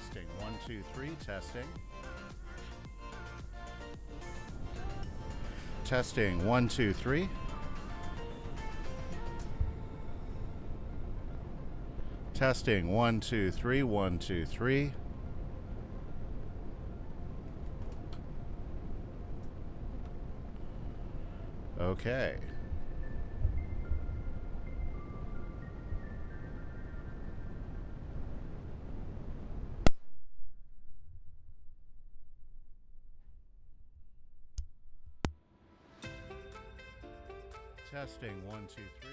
Testing. 1, 2, 3. Testing. Testing. 1, 2, 3. Testing. 1, 2, 3. 1, 2, 3. Okay. Testing. 1, 2, 3.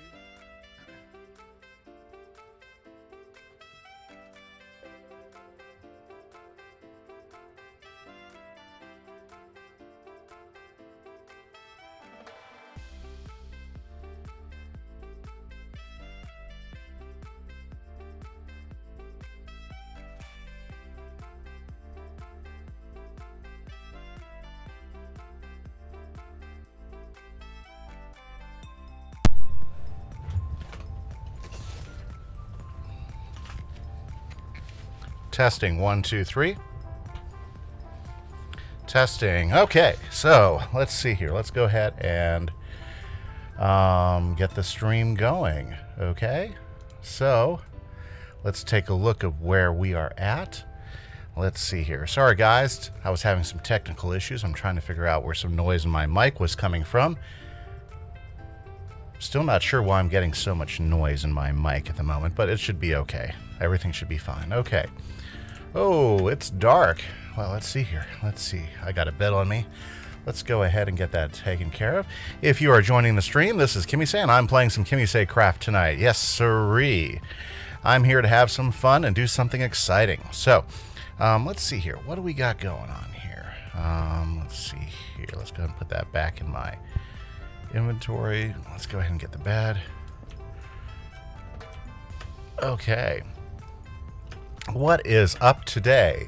Testing. 1, 2, 3. Testing. Okay, so let's see here. Let's go ahead and get the stream going. Okay, so let's take a look at where we are at. Let's see here. Sorry guys, I was having some technical issues. I'm trying to figure out where some noise in my mic was coming from. Still not sure why I'm getting so much noise in my mic at the moment, but it should be okay. Everything should be fine. Okay. Oh, it's dark. Well, let's see here. Let's see. I got a bed on me. Let's go ahead and get that taken care of. If you are joining the stream, this is Kimise, and I'm playing some KimiseCraft tonight. Yes, sirree. I'm here to have some fun and do something exciting. So, let's see here. What do we got going on here? Let's see here. Let's go ahead and put that back in my inventory. Let's go ahead and get the bed. Okay. What is up today?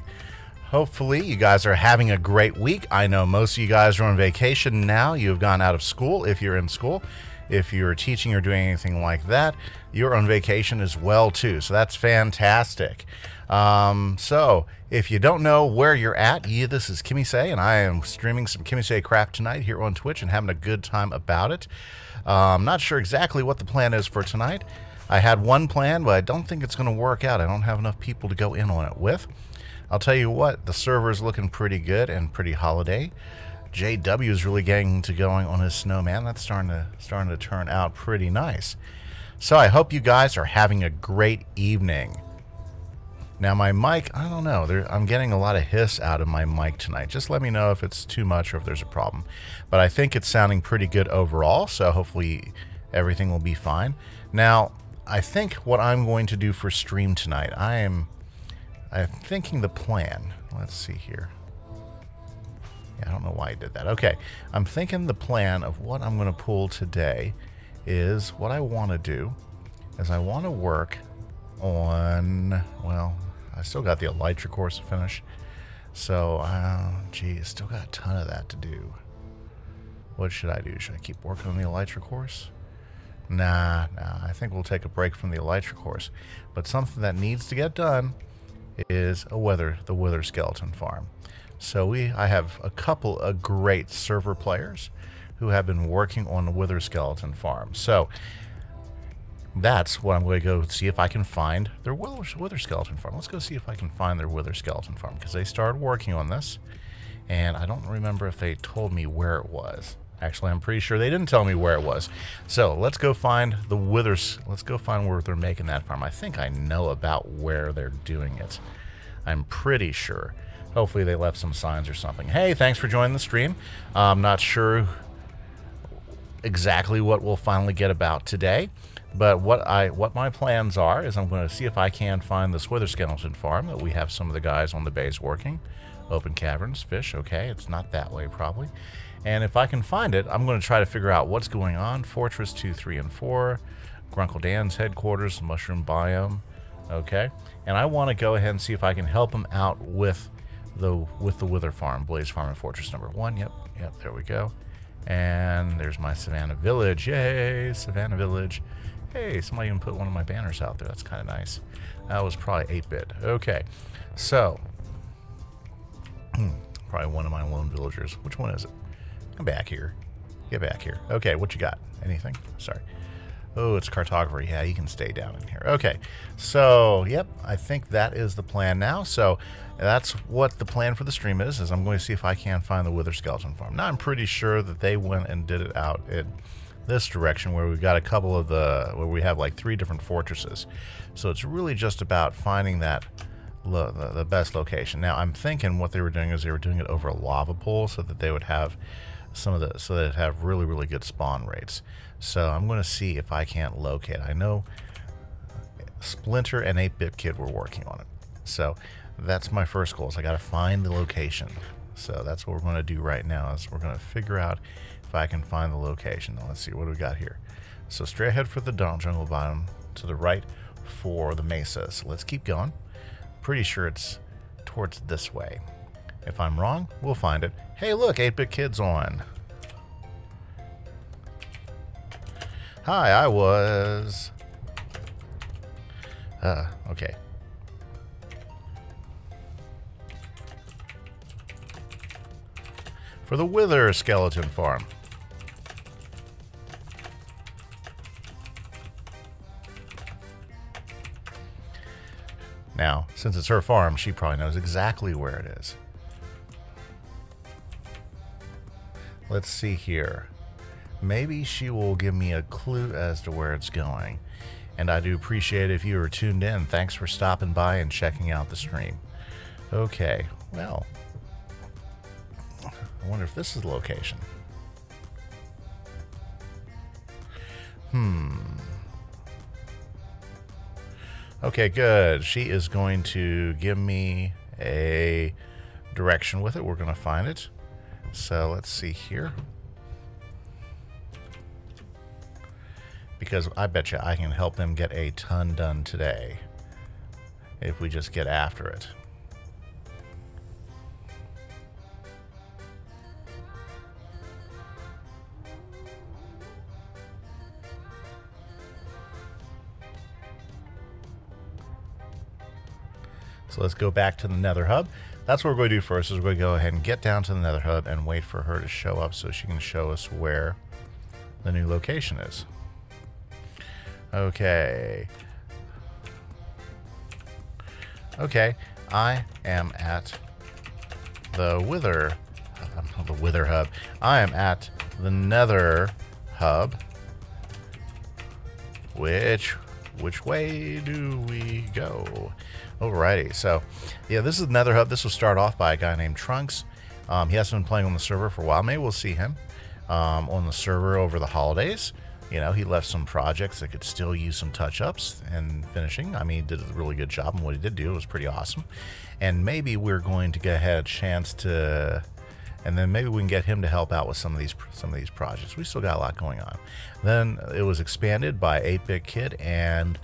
Hopefully you guys are having a great week. I know most of you guys are on vacation now. You've gone out of school if you're in school. If you're teaching or doing anything like that, you're on vacation as well too. So that's fantastic. So if you don't know where you're at, this is Kimise, and I am streaming some KimiseCraft tonight here on Twitch and having a good time about it. I'm not sure exactly what the plan is for tonight. I had one plan, but I don't think it's going to work out. I don't have enough people to go in on it with. I'll tell you what, the server is looking pretty good and pretty holiday. JW is really getting to going on his snowman. That's starting to turn out pretty nice. So I hope you guys are having a great evening. Now my mic, I don't know. I'm getting a lot of hiss out of my mic tonight. Just let me know if it's too much or if there's a problem. But I think it's sounding pretty good overall, so hopefully everything will be fine. Now, I think what I'm going to do for stream tonight, I'm thinking the plan. Let's see here. Yeah, I don't know why I did that. Okay, I'm thinking the plan of what I'm going to pull today is what I want to do is I want to work on, well, I still got the Elytra course to finish. So, geez, still got a ton of that to do. What should I do? Should I keep working on the Elytra course? Nah, I think we'll take a break from the Elytra course. But something that needs to get done is the Wither Skeleton Farm. So I have a couple of great server players who have been working on the Wither Skeleton Farm. So that's what I'm going to go see if I can find their Wither Skeleton Farm. Let's go see if I can find their Wither Skeleton Farm, because they started working on this, and I don't remember if they told me where it was. Actually, I'm pretty sure they didn't tell me where it was. So let's go find the Withers. Let's go find where they're making that farm. I think I know about where they're doing it. I'm pretty sure. Hopefully they left some signs or something. Hey, thanks for joining the stream. I'm not sure exactly what we'll finally get about today, but what my plans are is I'm going to see if I can find this Wither Skeleton Farm that we have some of the guys on the base working. Open caverns, fish. Okay, it's not that way probably. And if I can find it, I'm going to try to figure out what's going on. Fortress 2, 3, and 4. Grunkle Dan's headquarters, Mushroom Biome. Okay. And I want to go ahead and see if I can help him out with the Wither Farm, Blaze Farm, and Fortress number 1. Yep, there we go. And there's my Savannah Village. Yay, Savannah Village. Hey, somebody even put one of my banners out there. That's kind of nice. That was probably 8-bit. Okay, so probably one of my lone villagers. Which one is it? Come back here. Get back here. Okay, what you got? Anything? Sorry. Oh, it's cartography. Yeah, you can stay down in here. Okay, so, yep, I think that is the plan now. So, that's what the plan for the stream is I'm going to see if I can find the Wither Skeleton Farm. Now, I'm pretty sure that they went and did it out in this direction where we've got a couple of where we have like 3 different fortresses. So, it's really just about finding that the best location. Now, I'm thinking what they were doing is they were doing it over a lava pool so that they would have so that it'd have really, really good spawn rates. So I'm going to see if I can't locate. I know Splinter and 8-Bit Kid were working on it. So that's my first goal, is I got to find the location. So that's what we're going to do right now, is we're going to figure out if I can find the location. Now let's see, what do we got here? So straight ahead for the jungle biome, to the right for the mesa. So let's keep going. Pretty sure it's towards this way. If I'm wrong, we'll find it. Hey, look, 8-Bit Kid's on. Hi, I was... okay. For the Wither Skeleton Farm. Now, since it's her farm, she probably knows exactly where it is. Let's see here. Maybe she will give me a clue as to where it's going. And I do appreciate it if you were tuned in. Thanks for stopping by and checking out the stream. Okay, well, I wonder if this is the location. Okay, good. She is going to give me a direction with it. We're going to find it. So let's see here. Because I bet you I can help them get a ton done today if we just get after it. So let's go back to the Nether Hub. That's what we're going to do first, is we're going to go ahead and get down to the Nether Hub and wait for her to show up so she can show us where the new location is. Okay. Okay, I am at the Wither Hub. I am at the Nether Hub. Which way do we go? Alrighty, so yeah, this is the Nether Hub. This will start off by a guy named Trunks. He hasn't been playing on the server for a while. Maybe we'll see him on the server over the holidays. You know, he left some projects that could still use some touch-ups and finishing. I mean, he did a really good job, and what he did do was pretty awesome. And maybe we're going to get a chance to, and then maybe we can get him to help out with some of these projects. We still got a lot going on. Then it was expanded by 8-Bit Kid and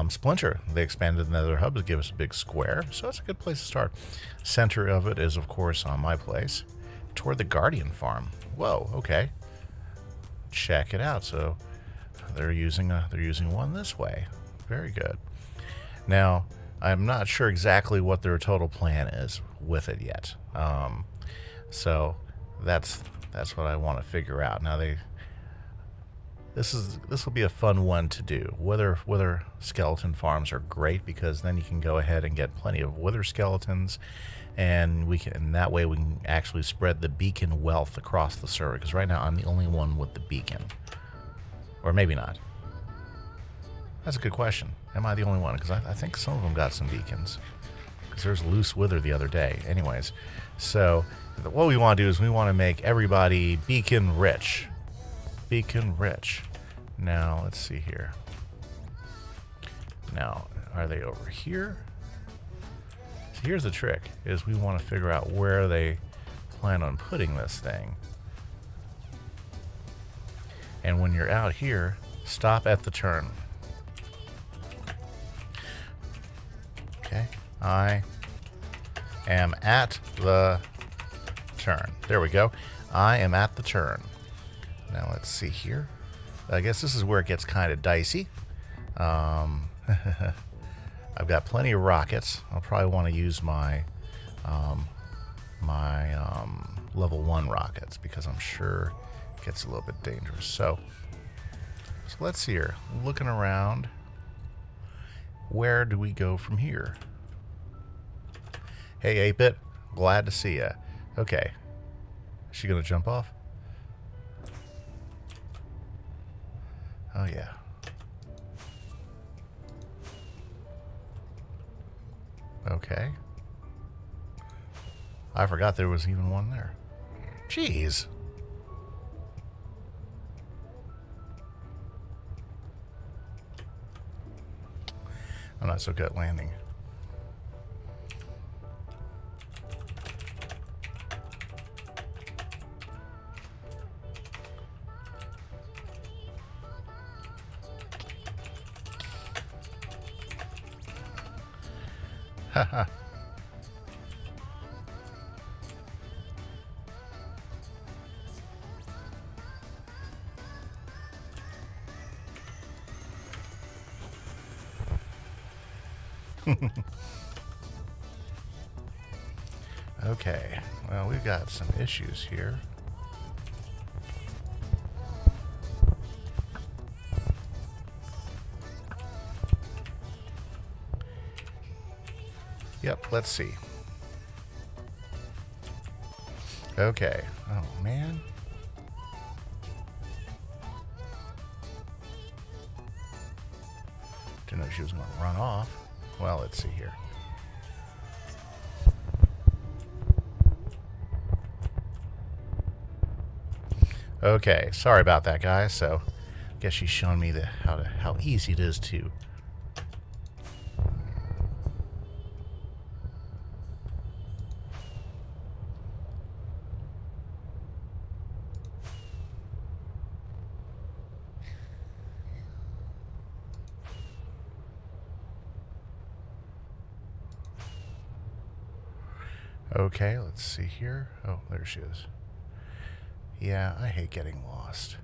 Splinter. They expanded the Nether Hub to give us a big square, so that's a good place to start. Center of it is, of course, on my place, toward the Guardian Farm. Whoa, okay. Check it out. So they're using one this way. Very good. Now, I'm not sure exactly what their total plan is with it yet. So that's what I want to figure out. Now this will be a fun one to do. Wither skeleton farms are great because then you can go ahead and get plenty of wither skeletons, and that way we can actually spread the beacon wealth across the server, because right now I'm the only one with the beacon. Or maybe not. That's a good question. Am I the only one? Because I think some of them got some beacons. Because there's loose wither the other day. Anyways, so what we want to do is we want to make everybody beacon rich. Beacon rich. Now, let's see here. Now, are they over here? So here's the trick, is we want to figure out where they plan on putting this thing. And when you're out here, stop at the turn. Okay, I am at the turn. There we go. I am at the turn. Now let's see here. I guess this is where it gets kind of dicey. I've got plenty of rockets. I'll probably want to use my level 1 rockets because I'm sure it gets a little bit dangerous. So let's see here. Looking around, where do we go from here? Hey, 8-Bit, glad to see ya. Okay, is she gonna jump off? Oh yeah. Okay. I forgot there was even one there. Jeez. I'm not so good at landing. Haha. Okay, well, we've got some issues here. Yep, let's see. Okay. Oh, man. Didn't know she was going to run off. Well, let's see here. Okay, sorry about that, guys. So, I guess she's showing me how easy it is to. Okay, let's see here. Oh, there she is. Yeah, I hate getting lost.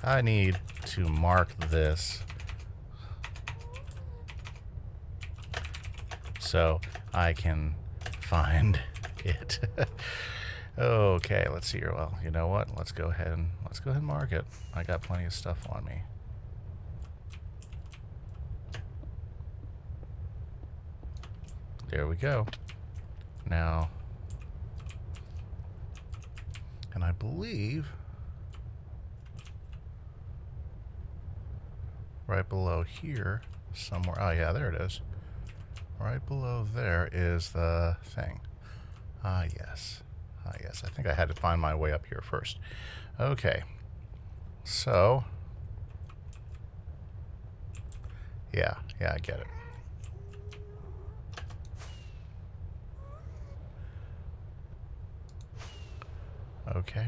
I need to mark this so I can find it. Okay, let's see here. Well, you know what? Let's go ahead and mark it. I got plenty of stuff on me. There we go. Now, and I believe right below here somewhere. Oh yeah, there it is. Right below there is the thing. Ah yes. Ah yes. I think I had to find my way up here first. Okay. So yeah, I get it. Okay.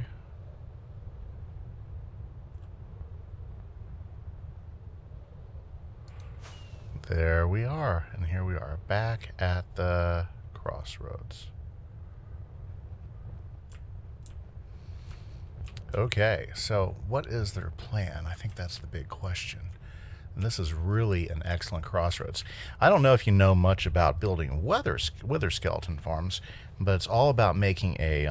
There we are, and here we are back at the crossroads. Okay, so what is their plan? I think that's the big question. And this is really an excellent crossroads. I don't know if you know much about building wither skeleton farms, but it's all about making a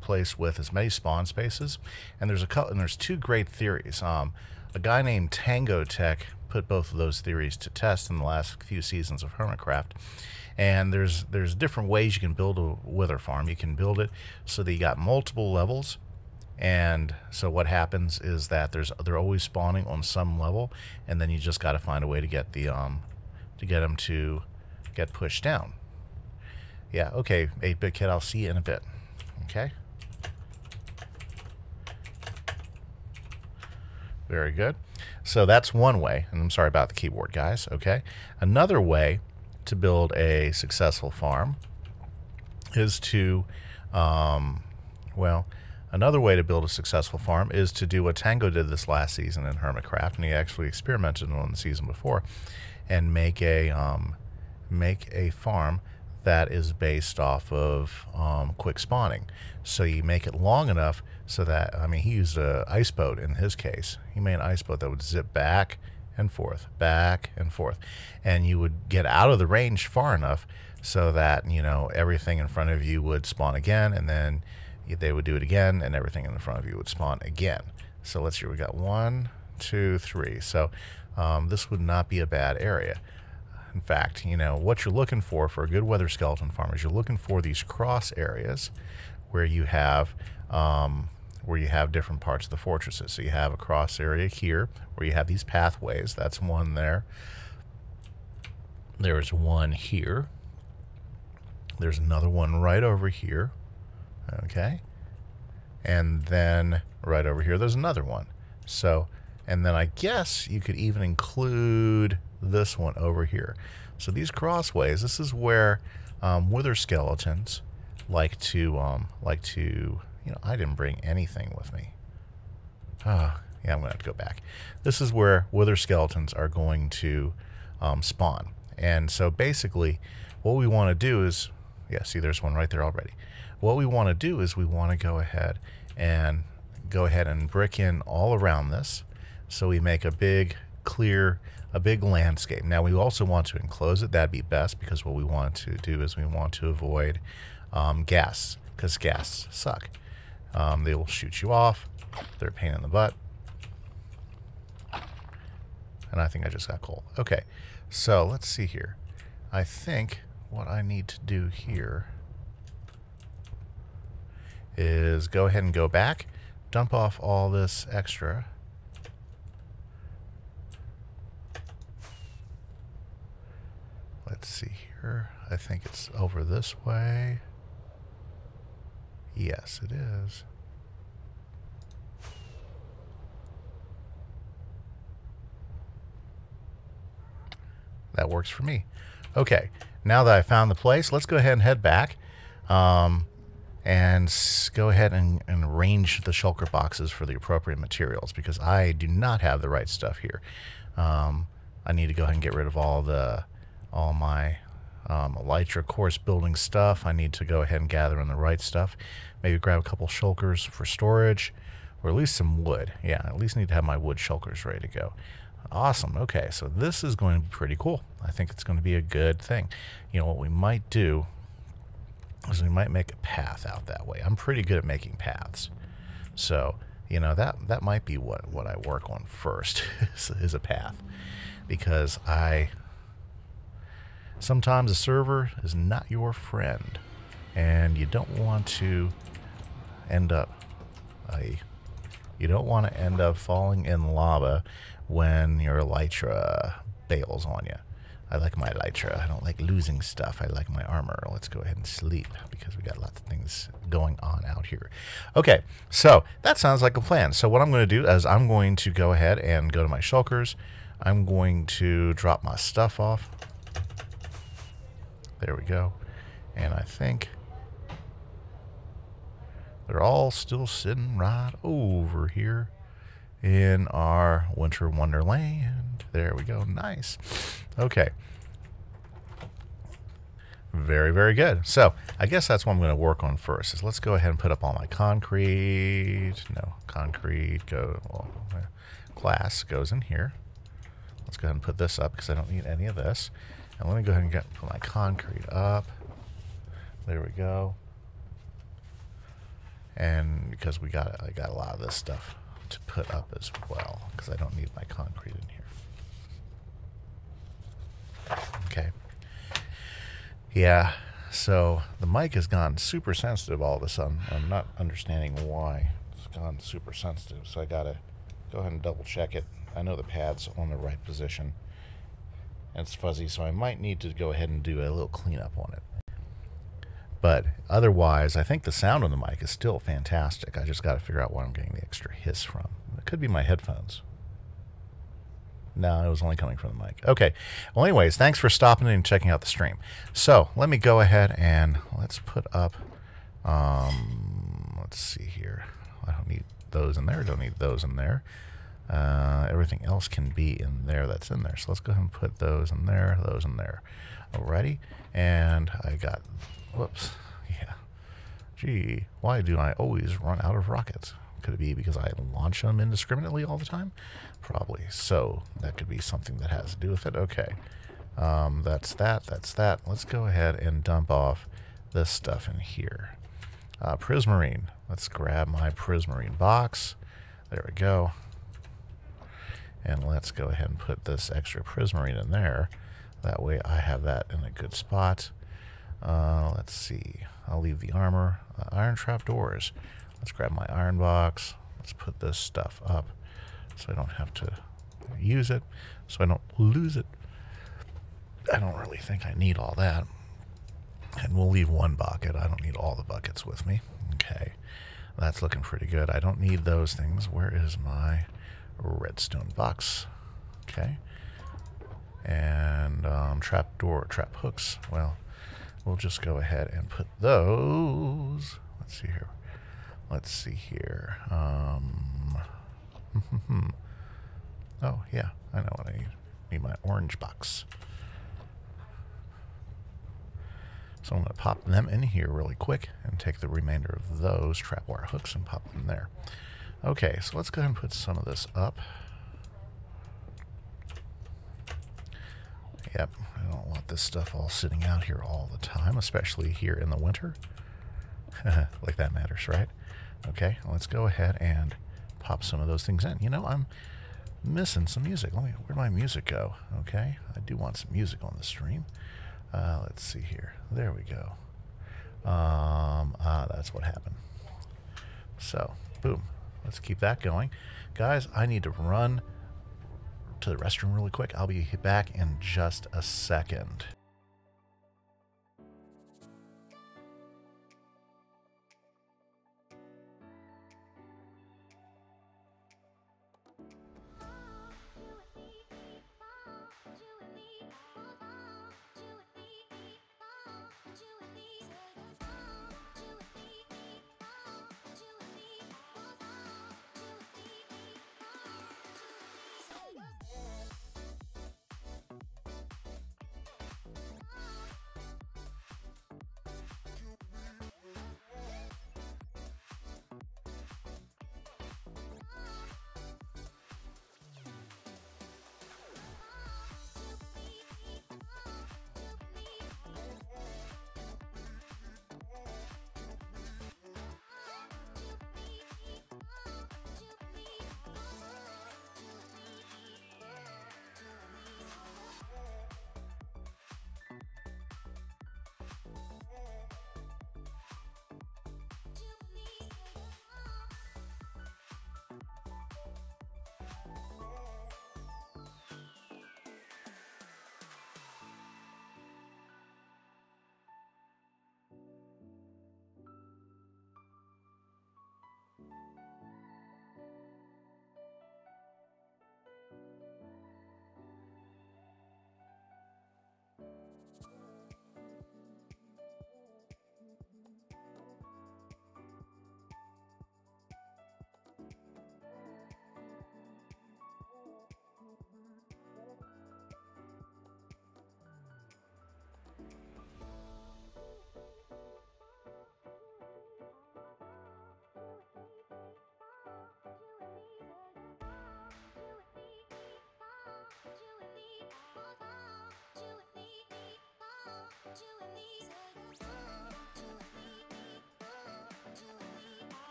place with as many spawn spaces. And there's two great theories. A guy named Tango Tech put both of those theories to test in the last few seasons of KimiseCraft. And there's different ways you can build a wither farm. You can build it so that you got multiple levels. And so what happens is that they're always spawning on some level, and then you just got to find a way to get them to get pushed down. Yeah, okay, 8-Bit Kid, I'll see you in a bit. Okay. Very good. So that's one way, and I'm sorry about the keyboard, guys. Okay. Another way to build a successful farm is to, another way to build a successful farm is to do what Tango did this last season in KimiseCraft, and he actually experimented on the season before, and make a farm that is based off of quick spawning. So you make it long enough so that, I mean, he used an ice boat in his case. He made an ice boat that would zip back and forth, and you would get out of the range far enough so that, you know, everything in front of you would spawn again, and then they would do it again, and everything in front of you would spawn again. So let's see, we got 1, 2, 3. So this would not be a bad area. In fact, you know, what you're looking for a good weather skeleton farm is you're looking for these cross areas where you have different parts of the fortresses. So you have a cross area here where you have these pathways. That's one there. There's one here. There's another one right over here. Okay. And then right over here, there's another one. So, and then I guess you could even include this one over here. So these crossways, this is where wither skeletons like to, you know, I didn't bring anything with me. Oh, yeah, I'm gonna have to go back. This is where wither skeletons are going to spawn. And so basically what we want to do is, yeah, see, there's one right there already. What we want to do is we want to go ahead and brick in all around this, so we make a big landscape. Now we also want to enclose it. That'd be best, because what we want to do is we want to avoid gas, because gas suck. They will shoot you off. They're a pain in the butt. And I think I just got cold. Okay, so let's see here. I think what I need to do here is go ahead and go back, dump off all this extra. Let's see here. I think it's over this way. Yes, it is. That works for me. Okay, now that I found the place, let's go ahead and head back. And go ahead and arrange the shulker boxes for the appropriate materials, because I do not have the right stuff here. I need to go ahead and get rid of all my elytra course building stuff. I need to go ahead and gather in the right stuff. Maybe grab a couple shulkers for storage, or at least some wood. Yeah, I at least need to have my wood shulkers ready to go. Awesome. Okay, so this is going to be pretty cool. I think it's going to be a good thing. You know, what we might do is we might make a path out that way. I'm pretty good at making paths. So, you know, that might be what I work on first is a path. Because sometimes a server is not your friend, and you don't want to end up falling in lava when your elytra bails on you. I like my elytra. I don't like losing stuff. I like my armor. Let's go ahead and sleep, because we got lots of things going on out here. Okay, so that sounds like a plan. So what I'm going to do is I'm going to go ahead and go to my shulkers. I'm going to drop my stuff off. There we go. And I think they're all still sitting right over here in our winter wonderland. There we go. Nice. Okay. Very, very good. So I guess that's what I'm going to work on first. Is let's go ahead and put up all my concrete. No, concrete glass goes in here. Let's go ahead and put this up, because I don't need any of this. And let me go ahead and put my concrete up. There we go. And because I got a lot of this stuff to put up as well, because I don't need my concrete in here. Okay. Yeah, so the mic has gone super sensitive all of a sudden. I'm not understanding why it's gone super sensitive, so I gotta go ahead and double check it. I know the pad's on the right position, and it's fuzzy, so I might need to go ahead and do a little cleanup on it. But otherwise, I think the sound on the mic is still fantastic. I just got to figure out where I'm getting the extra hiss from. It could be my headphones. No, it was only coming from the mic. Okay. Well, anyways, thanks for stopping in and checking out the stream. So let me go ahead and let's put up, let's see here. I don't need those in there. Don't need those in there. Everything else can be in there that's in there. So let's go ahead and put those in there, those in there. Alrighty. And I got, whoops, yeah. Gee, why do I always run out of rockets? Could it be because I launch them indiscriminately all the time? Probably. So that could be something that has to do with it. Okay. That's that. That's that. Let's go ahead and dump off this stuff in here. Prismarine. Let's grab my Prismarine box. There we go. And let's go ahead and put this extra Prismarine in there. That way I have that in a good spot. Let's see. I'll leave the armor. Iron trap doors. Let's grab my iron box. Let's put this stuff up so I don't have to use it, so I don't lose it. I don't really think I need all that. And we'll leave one bucket. I don't need all the buckets with me. Okay. That's looking pretty good. I don't need those things. Where is my redstone box? Okay. And trap door, trap hooks. Well, we'll just go ahead and put those. Let's see here. Let's see here. Oh, yeah. I know what I need. I need my orange box. So I'm going to pop them in here really quick and take the remainder of those trap wire hooks and pop them there. Okay, so let's go ahead and put some of this up. Yep, I don't want this stuff all sitting out here all the time, especially here in the winter. Like that matters, right? Okay, let's go ahead and pop some of those things in. You know, I'm missing some music. Where'd my music go? Okay, I do want some music on the stream. Let's see here. There we go. That's what happened. So, boom. Let's keep that going. Guys, I need to run to the restroom really quick. I'll be back in just a second.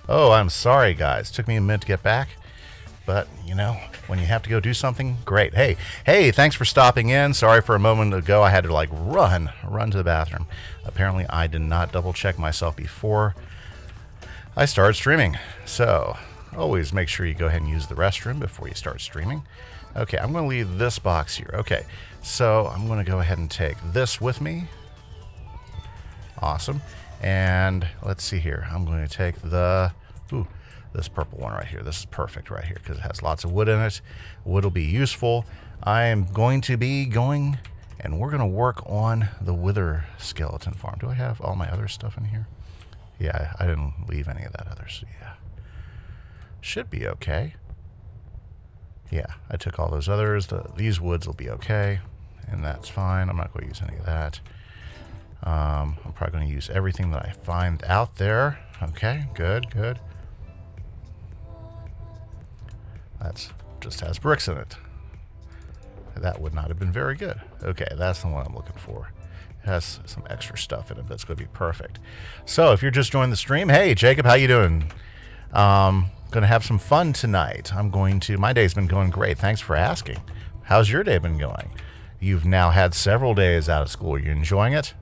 Oh, I'm sorry, guys. Took me a minute to get back. But, you know, when you have to go do something, great. Hey, thanks for stopping in. Sorry for a moment ago. I had to, like, run to the bathroom. Apparently, I did not double-check myself before I started streaming. So, always make sure you go ahead and use the restroom before you start streaming. Okay, I'm going to leave this box here. Okay, so I'm going to go ahead and take this with me. Awesome. And let's see here. I'm going to take the this purple one right here. This is perfect right here because it has lots of wood in it. Wood will be useful. I am going to be going, and we're going to work on the wither skeleton farm. Do I have all my other stuff in here? Yeah, I didn't leave any of that other, so yeah. Should be okay. Yeah, I took all those others. These woods will be okay, and that's fine. I'm not going to use any of that. I'm probably going to use everything that I find out there. Okay, good, good. That's just has bricks in it. That would not have been very good. Okay, that's the one I'm looking for. It has some extra stuff in it, but it's going to be perfect. So if you're just joining the stream, hey, Jacob, how you doing? Going to have some fun tonight. My day's been going great. Thanks for asking. How's your day been going? You've now had several days out of school. Are you enjoying it?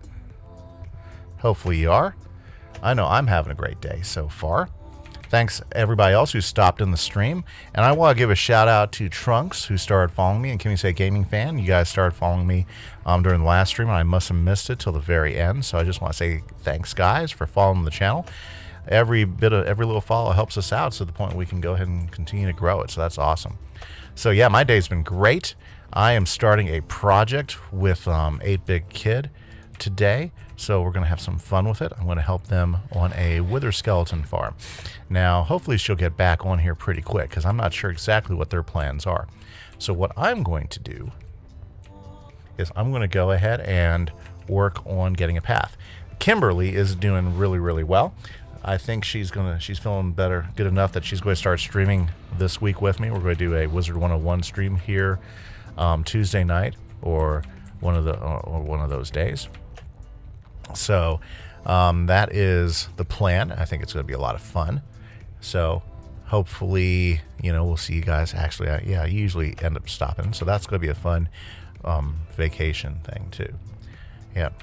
Hopefully you are. I know I'm having a great day so far. Thanks everybody else who stopped in the stream. And I want to give a shout out to Trunks, who started following me, and Kimise Gaming Fan. You guys started following me during the last stream, and I must have missed it till the very end. So I just want to say thanks, guys, for following the channel. Every little follow helps us out to the point we can go ahead and continue to grow it. So that's awesome. So yeah, my day's been great. I am starting a project with 8-Bit Kid today. So we're going to have some fun with it. I'm going to help them on a wither skeleton farm. Now, hopefully she'll get back on here pretty quick because I'm not sure exactly what their plans are. So what I'm going to do is I'm going to go ahead and work on getting a path. Kimberly is doing really, really well. I think she's feeling better, good enough that she's going to start streaming this week with me. We're going to do a Wizard 101 stream here Tuesday night or one of those days. So that is the plan. I think it's going to be a lot of fun. So hopefully, we'll see you guys. Actually, I usually end up stopping. So that's going to be a fun vacation thing too. Yep.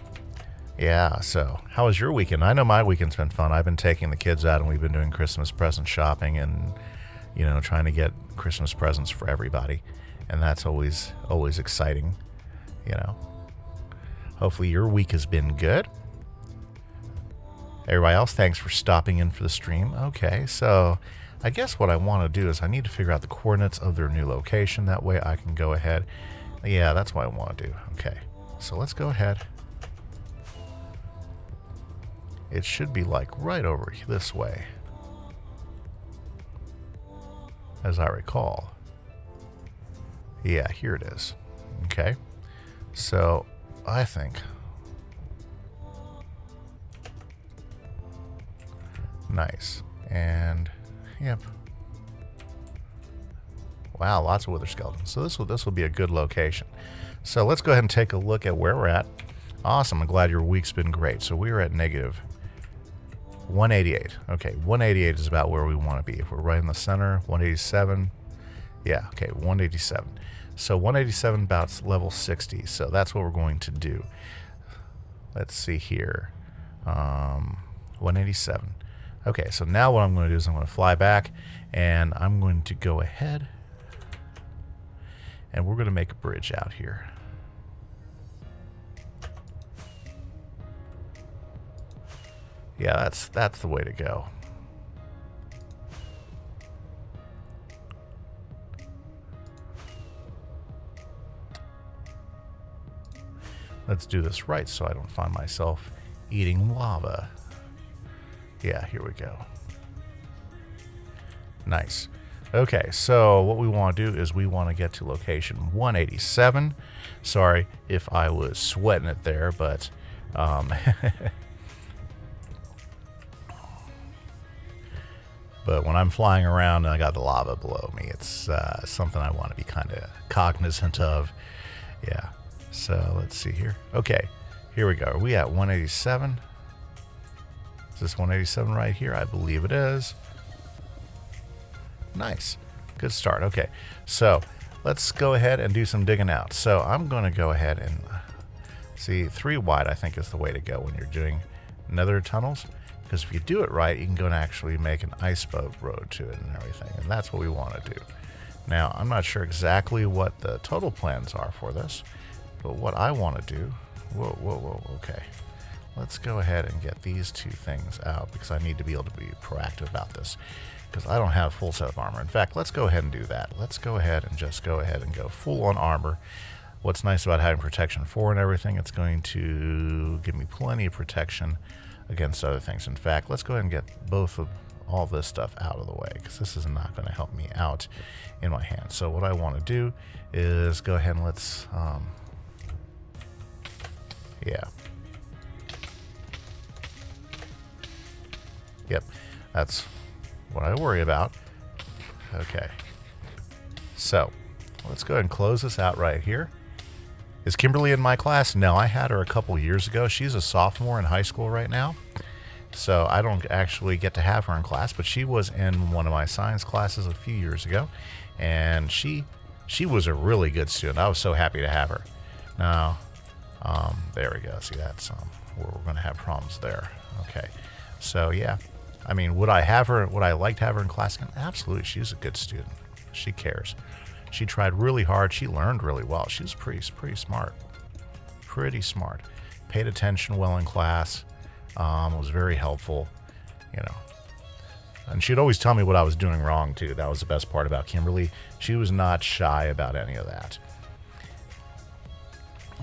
Yeah, so how was your weekend? I know my weekend's been fun. I've been taking the kids out and we've been doing Christmas present shopping and, trying to get Christmas presents for everybody. And that's always exciting, Hopefully your week has been good. Everybody else, thanks for stopping in for the stream. Okay, so I guess what I want to do is I need to figure out the coordinates of their new location. That way I can go ahead. Yeah, that's what I want to do. Okay, so let's go ahead. It should be like right over this way, as I recall. Yeah, here it is. Okay, so I think nice. And yep. Wow, lots of wither skeletons. So this will be a good location. So let's go ahead and take a look at where we're at. Awesome. I'm glad your week's been great. So we are at negative 188. Okay, 188 is about where we want to be. If we're right in the center, 187. Yeah, okay, 187. So 187 about level 60. So that's what we're going to do. Let's see here. 187. Okay, so now what I'm going to do is I'm going to fly back and I'm going to go ahead and we're going to make a bridge out here. Yeah, that's the way to go. Let's do this right so I don't find myself eating lava. Yeah, here we go. Nice. Okay, so what we want to do is we want to get to location 187. Sorry if I was sweating it there, but but when I'm flying around and I got the lava below me, it's something I want to be kind of cognizant of. Yeah, so let's see here. Okay, here we go. Are we at 187? Is this 187 right here? I believe it is. Nice. Good start. Okay, so let's go ahead and do some digging out. So I'm going to go ahead and see 3 wide I think is the way to go when you're doing nether tunnels. Because if you do it right, you can go and actually make an ice boat road to it and everything. And that's what we want to do. Now, I'm not sure exactly what the total plans are for this. But what I want to do... Whoa, okay. let's go ahead and get these two things out because I need to be able to be proactive about this because I don't have a full set of armor. In fact, let's go ahead and do that. Let's go ahead and just go ahead and go full on armor. What's nice about having protection 4 and everything, it's going to give me plenty of protection against other things. In fact, let's go ahead and get both of all this stuff out of the way because this is not going to help me out in my hand. So what I want to do is go ahead and let's yeah. Yep, that's what I worry about. Okay, so let's go ahead and close this out right here. Is Kimberly in my class? No, I had her a couple years ago. She's a sophomore in high school right now, so I don't actually get to have her in class, but she was in one of my science classes a few years ago, and she was a really good student. I was so happy to have her. Now, there we go. See, that's where we're going to have problems there. Okay, so yeah, I mean, would I like to have her in class again? Absolutely. She's a good student. She cares. She tried really hard. She learned really well. She's pretty smart. Pretty smart. Paid attention well in class. Was very helpful, you know. And she'd always tell me what I was doing wrong, too. That was the best part about Kimberly. She was not shy about any of that.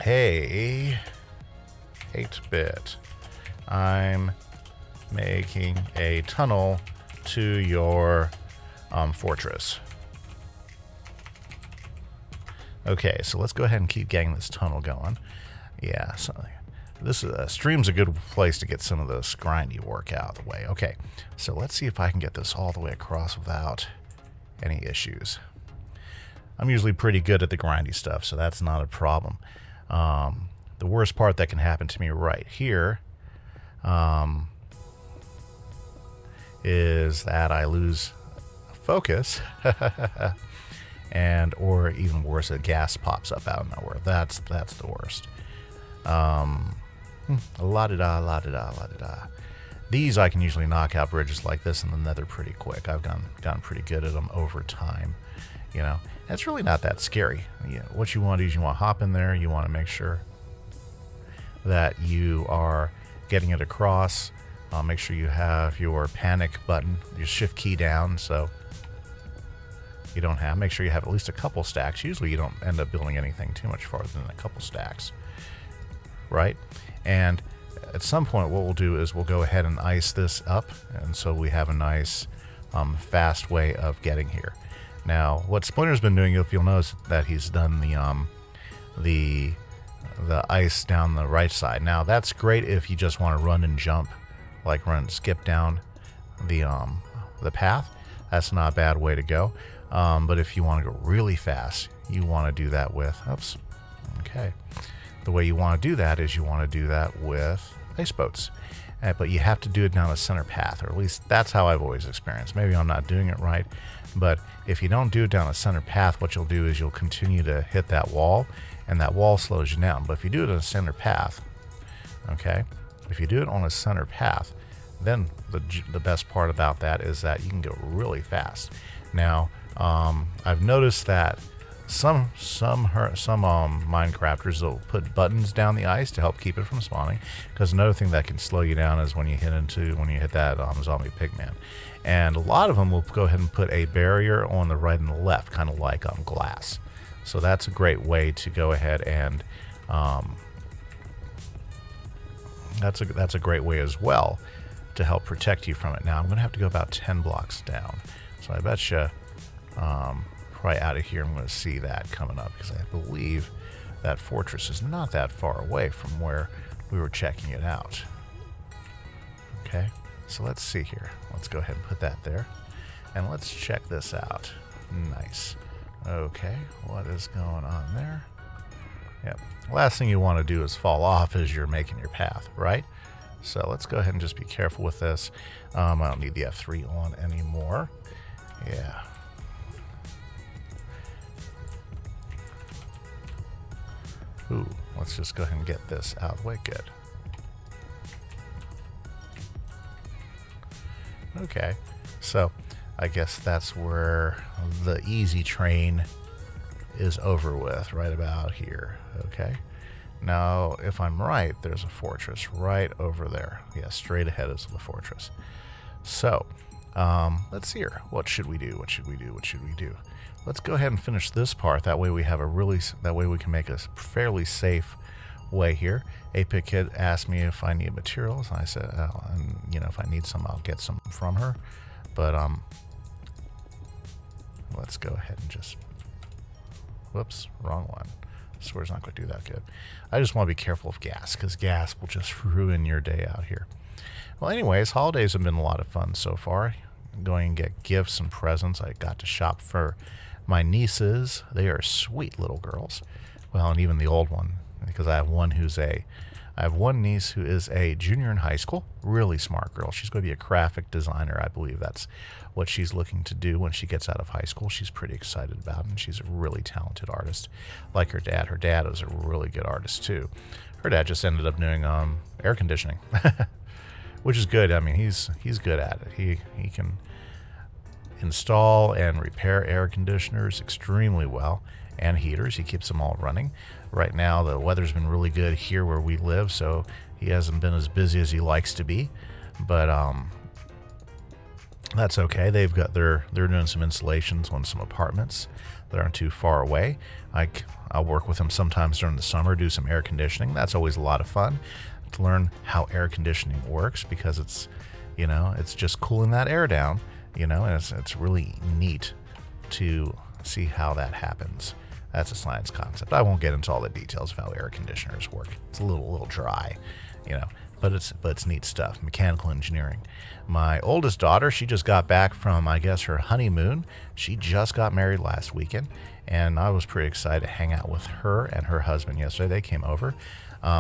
Hey, 8-bit. I'm making a tunnel to your fortress. Okay, so let's go ahead and keep getting this tunnel going. Yeah, so this stream's a good place to get some of this grindy work out of the way. Okay, so let's see if I can get this all the way across without any issues. I'm usually pretty good at the grindy stuff, so that's not a problem. The worst part that can happen to me right here is that I lose focus. And or even worse, a gas pops up out of nowhere. That's the worst. La-da-da, la-da-da, la-da-da. These I can usually knock out bridges like this in the nether pretty quick. I've gotten pretty good at them over time. You know, it's really not that scary. You know, what you want to do is you want to hop in there. You want to make sure that you are getting it across. Make sure you have your panic button, your shift key down, so you don't have. Make sure you have at least a couple stacks. Usually you don't end up building anything too much farther than a couple stacks, right? And at some point what we'll do is we'll go ahead and ice this up, and so we have a nice fast way of getting here. Now what Splinter's been doing, if you'll notice that he's done the ice down the right side. Now that's great if you just want to run and jump, like run and skip down the path. That's not a bad way to go. But if you want to go really fast, you want to do that with, oops, okay. The way you want to do that is you want to do that with ice boats. But you have to do it down a center path, or at least that's how I've always experienced. Maybe I'm not doing it right, but if you don't do it down a center path, what you'll do is you'll continue to hit that wall, and that wall slows you down. But if you do it on a center path, okay, if you do it on a center path, then the best part about that is that you can go really fast. Now, I've noticed that some Minecrafters will put buttons down the ice to help keep it from spawning, because another thing that can slow you down is when you hit that zombie pigman. And a lot of them will go ahead and put a barrier on the right and the left, kind of like glass. So that's a great way to go ahead and that's a great way as well to help protect you from it. Now I'm going to have to go about 10 blocks down, so I bet you probably out of here I'm going to see that coming up, because I believe that fortress is not that far away from where we were checking it out. Okay, so let's see here. Let's go ahead and put that there, and let's check this out. Nice. Okay, what is going on there? Yep. Last thing you want to do is fall off as you're making your path, right? So let's go ahead and just be careful with this. I don't need the F3 on anymore. Yeah. Ooh, let's just go ahead and get this out of the way. Good. Okay, so I guess that's where the easy train is over with, right about here. Okay, Now, if I'm right, there's a fortress right over there. Yeah, straight ahead is the fortress. So, let's see here. What should we do? What should we do? What should we do? Let's go ahead and finish this part. That way we have that way we can make a fairly safe way here. Apic Kid asked me if I need materials. I said, and, you know, if I need some, I'll get some from her. But, let's go ahead and just, whoops, wrong one. Sword's not going to do that good. I just want to be careful of gas, because gas will just ruin your day out here. Well, anyways, holidays have been a lot of fun so far. Going and get gifts and presents. I got to shop for my nieces. They are sweet little girls. Well, and even the old one, because I have one niece who is a junior in high school. Really smart girl. She's going to be a graphic designer. I believe that's what she's looking to do when she gets out of high school. She's pretty excited about it, and she's a really talented artist. Like her dad. Her dad is a really good artist, too. Her dad just ended up doing air conditioning, which is good. I mean, he's good at it. He can install and repair air conditioners extremely well, and heaters. He keeps them all running. Right now, the weather's been really good here where we live, so he hasn't been as busy as he likes to be. But that's okay. They're doing some installations on some apartments that aren't too far away. I'll work with them sometimes during the summer, do some air conditioning. That's always a lot of fun to learn how air conditioning works, because it's, you know, it's just cooling that air down, you know, and it's really neat to see how that happens. That's a science concept. I won't get into all the details of how air conditioners work. It's a little dry, you know, but it's neat stuff. Mechanical engineering. My oldest daughter, she just got back from, I guess, her honeymoon. She just got married last weekend, and I was pretty excited to hang out with her and her husband yesterday. They came over.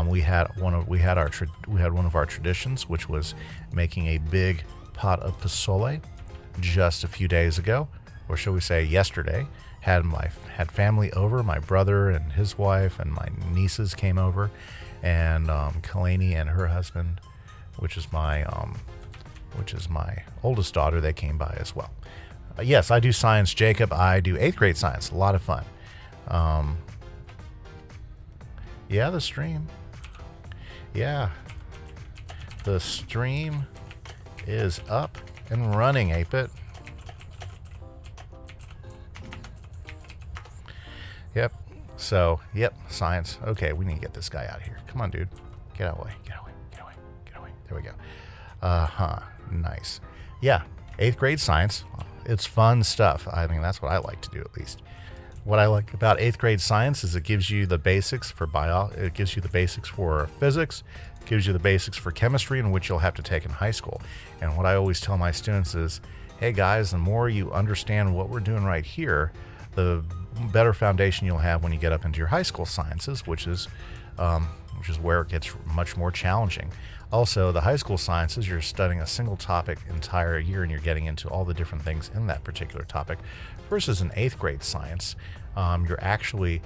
We had one of our traditions, which was making a big pot of pozole just a few days ago, or shall we say yesterday. Had family over. My brother and his wife and my nieces came over, and Kalani and her husband, which is my oldest daughter, they came by as well. Yes, I do science, Jacob. I do 8th grade science. A lot of fun. Yeah, the stream. Yeah, the stream is up and running, 8-bit. Yep. So, yep, science. Okay, we need to get this guy out of here. Come on, dude. Get out of the way. Get away. Get away. Get away. There we go. Nice. Yeah, 8th grade science. It's fun stuff. I mean, that's what I like to do, at least. What I like about 8th grade science is it gives you the basics for it gives you the basics for physics, it gives you the basics for chemistry, in which you'll have to take in high school. And what I always tell my students is, hey guys, the more you understand what we're doing right here, the better foundation you'll have when you get up into your high school sciences, which is where it gets much more challenging. Also, the high school sciences, you're studying a single topic entire year, and you're getting into all the different things in that particular topic, versus an 8th grade science. You're actually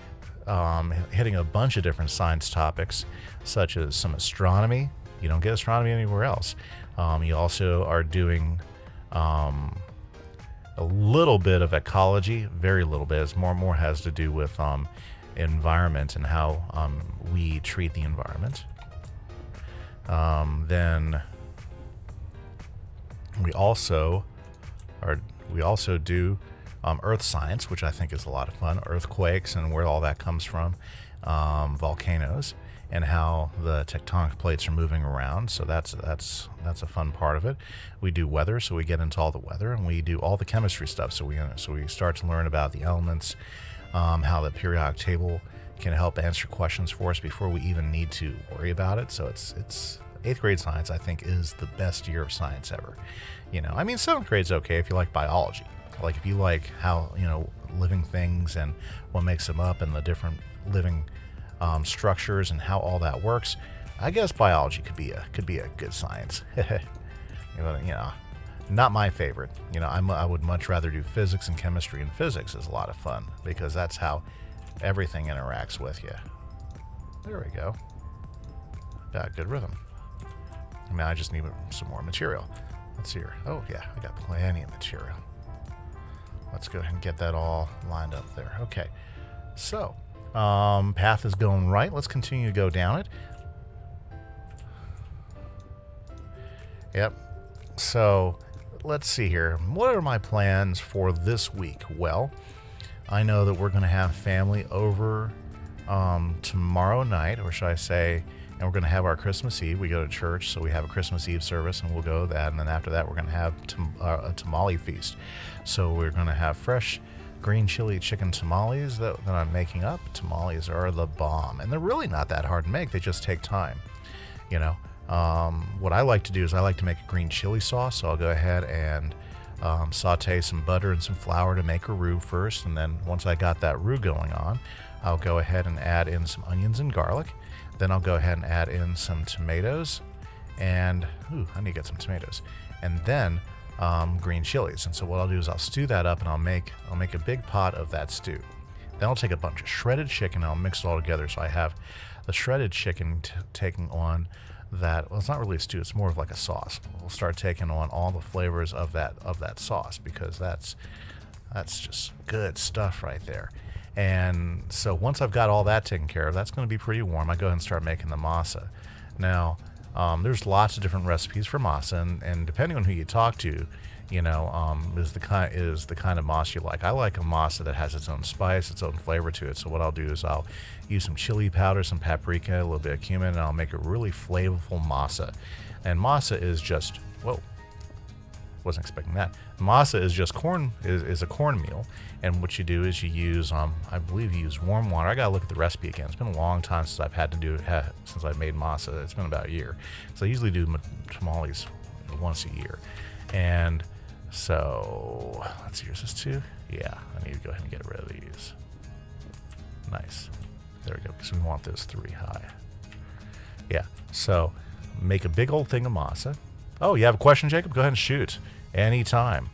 hitting a bunch of different science topics, such as some astronomy. You don't get astronomy anywhere else. You also are doing a little bit of ecology, very little bit. It's more has to do with environment and how we treat the environment. Then we also do earth science, which I think is a lot of fun. Earthquakes and where all that comes from, volcanoes, and how the tectonic plates are moving around. So that's a fun part of it. We do weather, so we get into all the weather, and we do all the chemistry stuff. So we start to learn about the elements, how the periodic table can help answer questions for us before we even need to worry about it. So it's 8th grade science, I think, is the best year of science ever. You know, I mean, 7th grade's okay if you like biology. Like if you like how, you know, living things and what makes them up and the different living structures and how all that works, I guess biology could be a good science. You know, not my favorite. You know, I would much rather do physics and chemistry, and physics is a lot of fun because that's how everything interacts with you. There we go. Got good rhythm. I mean, I just need some more material. Let's see here. Oh yeah, I got plenty of material. Let's go ahead and get that all lined up there. Okay, so Path is going right. Let's continue to go down it. Yep. So let's see here. What are my plans for this week? Well, I know that we're going to have family over tomorrow night, or should I say, and we're going to have our Christmas Eve. We go to church, so we have a Christmas Eve service, and we'll go to that. And then after that, we're going to have a tamale feast. So we're going to have fresh green chili chicken tamales that I'm making up. Tamales are the bomb, and they're really not that hard to make. They just take time, you know. What I like to do is I like to make a green chili sauce. So I'll go ahead and saute some butter and some flour to make a roux first, and then once I got that roux going on, I'll go ahead and add in some onions and garlic. Then I'll go ahead and add in some tomatoes, and I need to get some tomatoes, and then green chilies. And so what I'll do is I'll stew that up, and I'll make a big pot of that stew. Then I'll take a bunch of shredded chicken and I'll mix it all together. So I have the shredded chicken taking on that. Well, it's not really a stew, it's more of like a sauce. We'll start taking on all the flavors of that sauce, because that's just good stuff right there. And so once I've got all that taken care of, that's going to be pretty warm. I go ahead and start making the masa. Now, there's lots of different recipes for masa, and depending on who you talk to, you know, is the kind of masa you like. I like a masa that has its own spice, its own flavor to it. So what I'll do is I'll use some chili powder, some paprika, a little bit of cumin, and I'll make a really flavorful masa. And masa is just, whoa, wasn't expecting that. Masa is just corn, is a cornmeal, and what you do is you use, I believe you use warm water. I gotta look at the recipe again. It's been a long time since I've had to do it, since I made masa. It's been about a year. So I usually do tamales once a year. And so, let's see, is this 2? Yeah, I need to go ahead and get rid of these. Nice. There we go, because we want those 3 high. Yeah, so make a big old thing of masa. Oh, you have a question, Jacob? Go ahead and shoot anytime.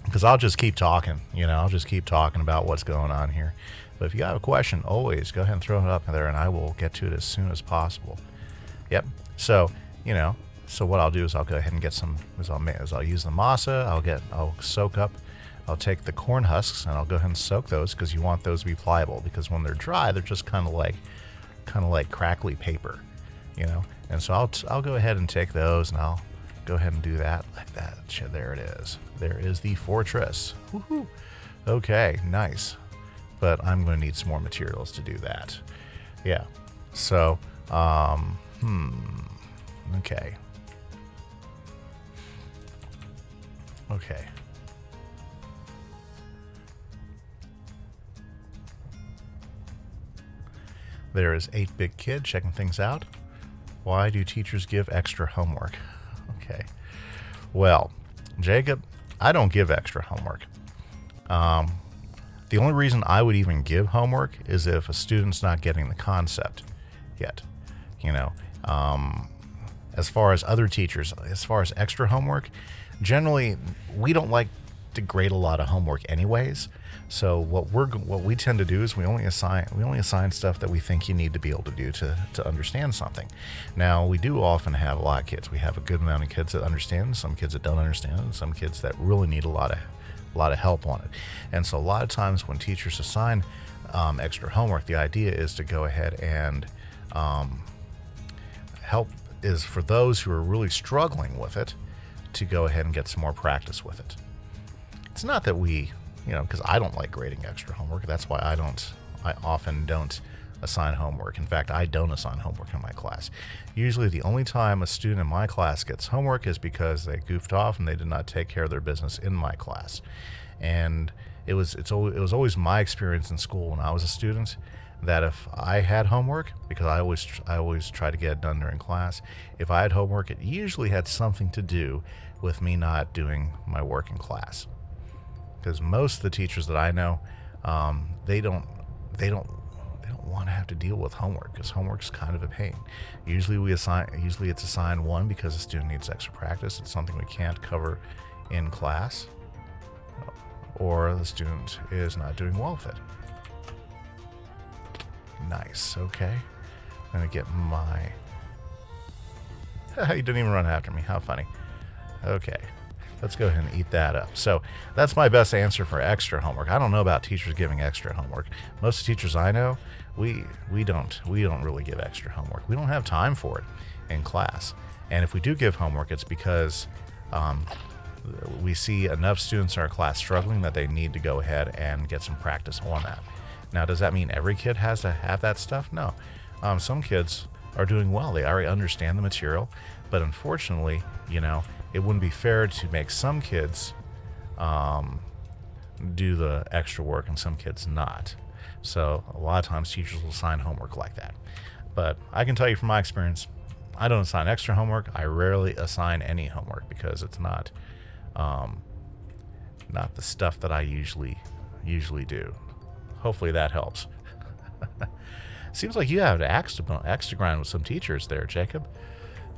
Because I'll just keep talking, you know, I'll just keep talking about what's going on here. But if you have a question, always go ahead and throw it up there, and I will get to it as soon as possible. Yep, so, you know, so what I'll do is I'll go ahead and get some, I'll use the masa, I'll take the corn husks, and I'll go ahead and soak those, because you want those to be pliable, because when they're dry, they're just kind of like crackly paper, you know. And so I'll go ahead and take those, and I'll go ahead and do that like that. There it is. There is the fortress. Woohoo! Okay, nice. But I'm going to need some more materials to do that. Yeah. So, okay. Okay. There is 8-Bit Kid checking things out. Why do teachers give extra homework? Okay. Well, Jacob, I don't give extra homework. The only reason I would even give homework is if a student's not getting the concept yet. You know, as far as other teachers, as far as extra homework, generally we don't like to grade a lot of homework anyways. So what we tend to do is we only assign stuff that we think you need to be able to do to understand something. Now, we do often have a lot of kids. We have a good amount of kids that understand, some kids that don't understand, and some kids that really need a lot of help on it. And so a lot of times when teachers assign extra homework, the idea is to go ahead and help is for those who are really struggling with it to go ahead and get some more practice with it. It's not that we, you know, because I don't like grading extra homework. That's why I often don't assign homework. In fact, I don't assign homework in my class. Usually the only time a student in my class gets homework is because they goofed off and they did not take care of their business in my class. And it was always my experience in school when I was a student that if I had homework, because I always try to get it done during class, if I had homework, it usually had something to do with me not doing my work in class. Because most of the teachers that I know, they don't want to have to deal with homework, because homework's kind of a pain. Usually it's assigned 1 because the student needs extra practice. It's something we can't cover in class, or the student is not doing well with it. Nice. Okay. I'm gonna get my. He didn't even run after me. How funny. Okay. Let's go ahead and eat that up. So that's my best answer for extra homework. I don't know about teachers giving extra homework. Most of the teachers I know, we don't really give extra homework. We don't have time for it in class. And if we do give homework, it's because we see enough students in our class struggling that they need to go ahead and get some practice on that. Now, does that mean every kid has to have that stuff? No. Some kids are doing well. They already understand the material, but unfortunately, you know, it wouldn't be fair to make some kids do the extra work and some kids not. So a lot of times teachers will assign homework like that. But I can tell you from my experience, I don't assign extra homework. I rarely assign any homework because it's not the stuff that I usually do. Hopefully that helps. Seems like you have an axe to grind with some teachers there, Jacob.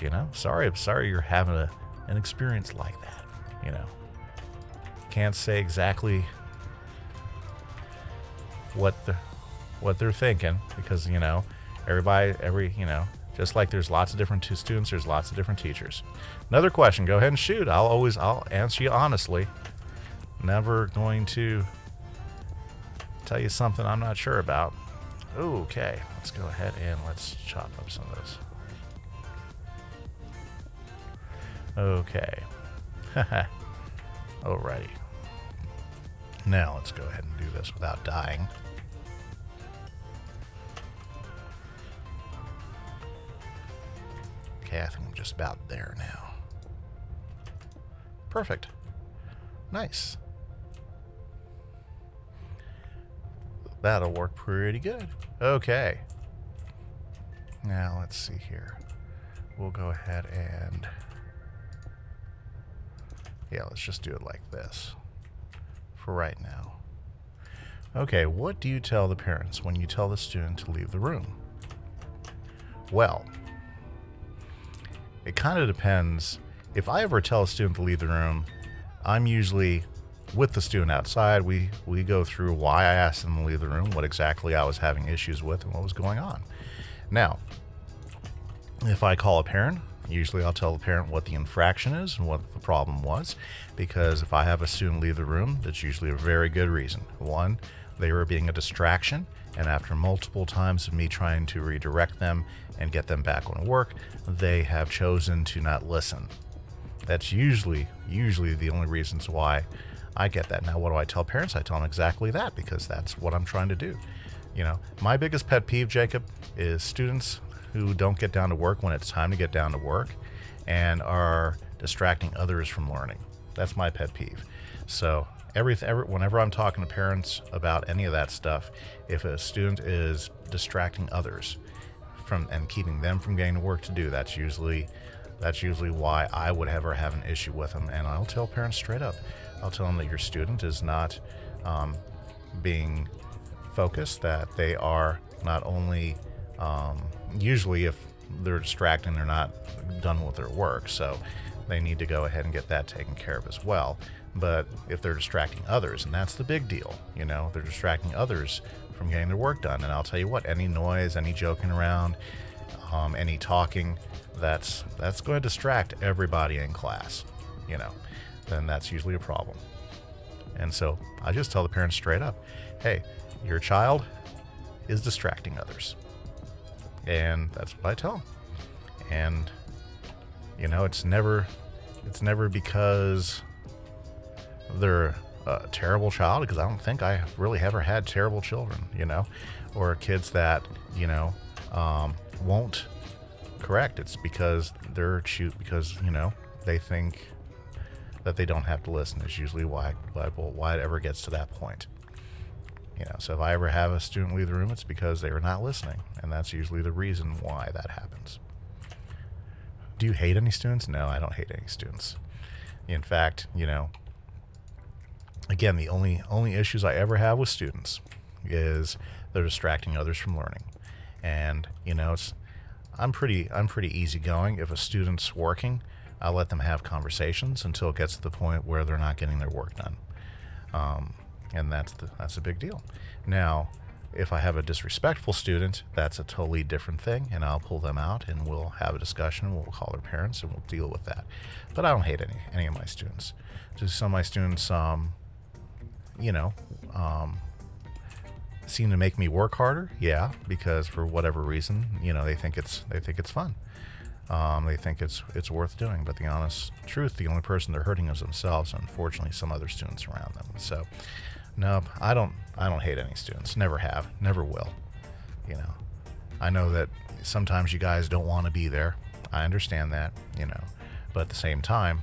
You know, sorry you're having an experience like that. You know, can't say exactly what they're thinking because, you know, you know, just like there's lots of different students, there's lots of different teachers. Another question, go ahead and shoot. I'll answer you honestly. Never going to tell you something I'm not sure about. Okay, let's go ahead and let's chop up some of this. Okay. Alrighty. Now let's go ahead and do this without dying. Okay, I think I'm just about there now. Perfect. Nice. That'll work pretty good. Okay. Now let's see here. We'll go ahead and... yeah, let's just do it like this for right now. Okay, what do you tell the parents when you tell the student to leave the room? Well, it kind of depends. If I ever tell a student to leave the room, I'm usually with the student outside. We go through why I asked them to leave the room, what exactly I was having issues with, and what was going on. Now, if I call a parent, usually I'll tell the parent what the infraction is and what the problem was, because if I have a student leave the room, that's usually a very good reason. One, they were being a distraction, and after multiple times of me trying to redirect them and get them back on work, they have chosen to not listen. That's usually the only reasons why I get that. Now, what do I tell parents? I tell them exactly that, because that's what I'm trying to do. You know, my biggest pet peeve, Jacob, is students who don't get down to work when it's time to get down to work and are distracting others from learning. That's my pet peeve. So whenever I'm talking to parents about any of that stuff, if a student is distracting others and keeping them from getting to work to do, that's usually why I would ever have an issue with them. And I'll tell parents straight up. I'll tell them that your student is not being focused, that they are not only usually if they're distracting, they're not done with their work, so they need to go ahead and get that taken care of as well. But if they're distracting others, and that's the big deal, you know, they're distracting others from getting their work done. And I'll tell you what, any noise, any joking around, any talking, that's going to distract everybody in class, you know, then that's usually a problem. And so I just tell the parents straight up, hey, your child is distracting others. And that's what I tell them. And, you know, it's never because they're a terrible child, because I don't think I really ever had terrible children, you know, or kids that, you know, won't correct. It's because because, you know, they think that they don't have to listen is usually why it ever gets to that point. You know, so if I ever have a student leave the room, it's because they were not listening, and that's usually the reason why that happens. Do you hate any students? No, I don't hate any students. In fact, you know, again, the only issues I ever have with students is they're distracting others from learning. And, you know, I'm pretty easygoing. If a student's working, I'll let them have conversations until it gets to the point where they're not getting their work done. And that's a big deal. Now, if I have a disrespectful student, that's a totally different thing, and I'll pull them out and we'll have a discussion. We'll call their parents and we'll deal with that. But I don't hate any of my students. Just some of my students, seem to make me work harder. Yeah, because for whatever reason, they think it's fun. They think it's worth doing. But the honest truth, the only person they're hurting is themselves. Unfortunately, some other students around them. So, no, I don't hate any students. Never have. Never will. I know that sometimes you guys don't want to be there. I understand that. But at the same time,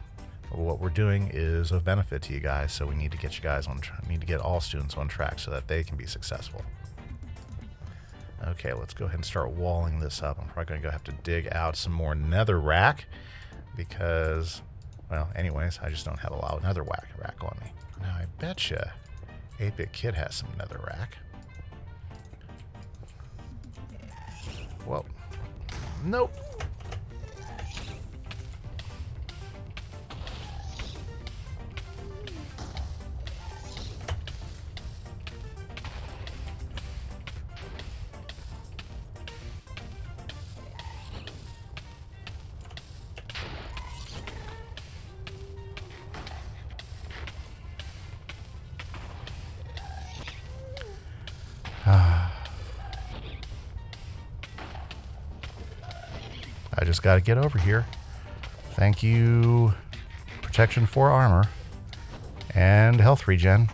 what we're doing is of benefit to you guys. So we need to get you guys need to get all students on track so that they can be successful. Okay, let's go ahead and start walling this up. I'm probably going to have to dig out some more netherrack because, well, anyways, I just don't have a lot of netherrack on me. Now, I betcha 8-Bit Kid has some netherrack. Whoa. Nope. I just got to get over here. Thank you, Protection 4 Armor and Health Regen.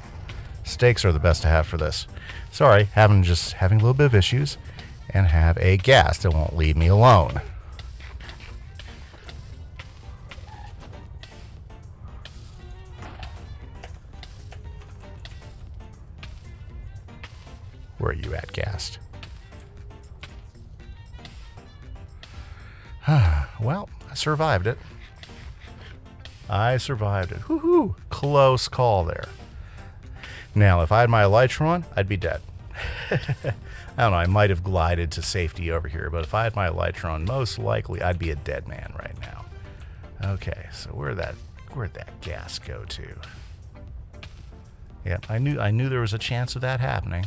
Steaks are the best to have for this. Sorry, having a little bit of issues and have a gas that won't leave me alone. Where are you at, Ghast? Well, I survived it. Woohoo! Close call there. Now, if I had my elytron, I'd be dead. I don't know, I might have glided to safety over here, but if I had my elytron, most likely I'd be a dead man right now. Okay, so where'd that gas go to? Yep, I knew there was a chance of that happening.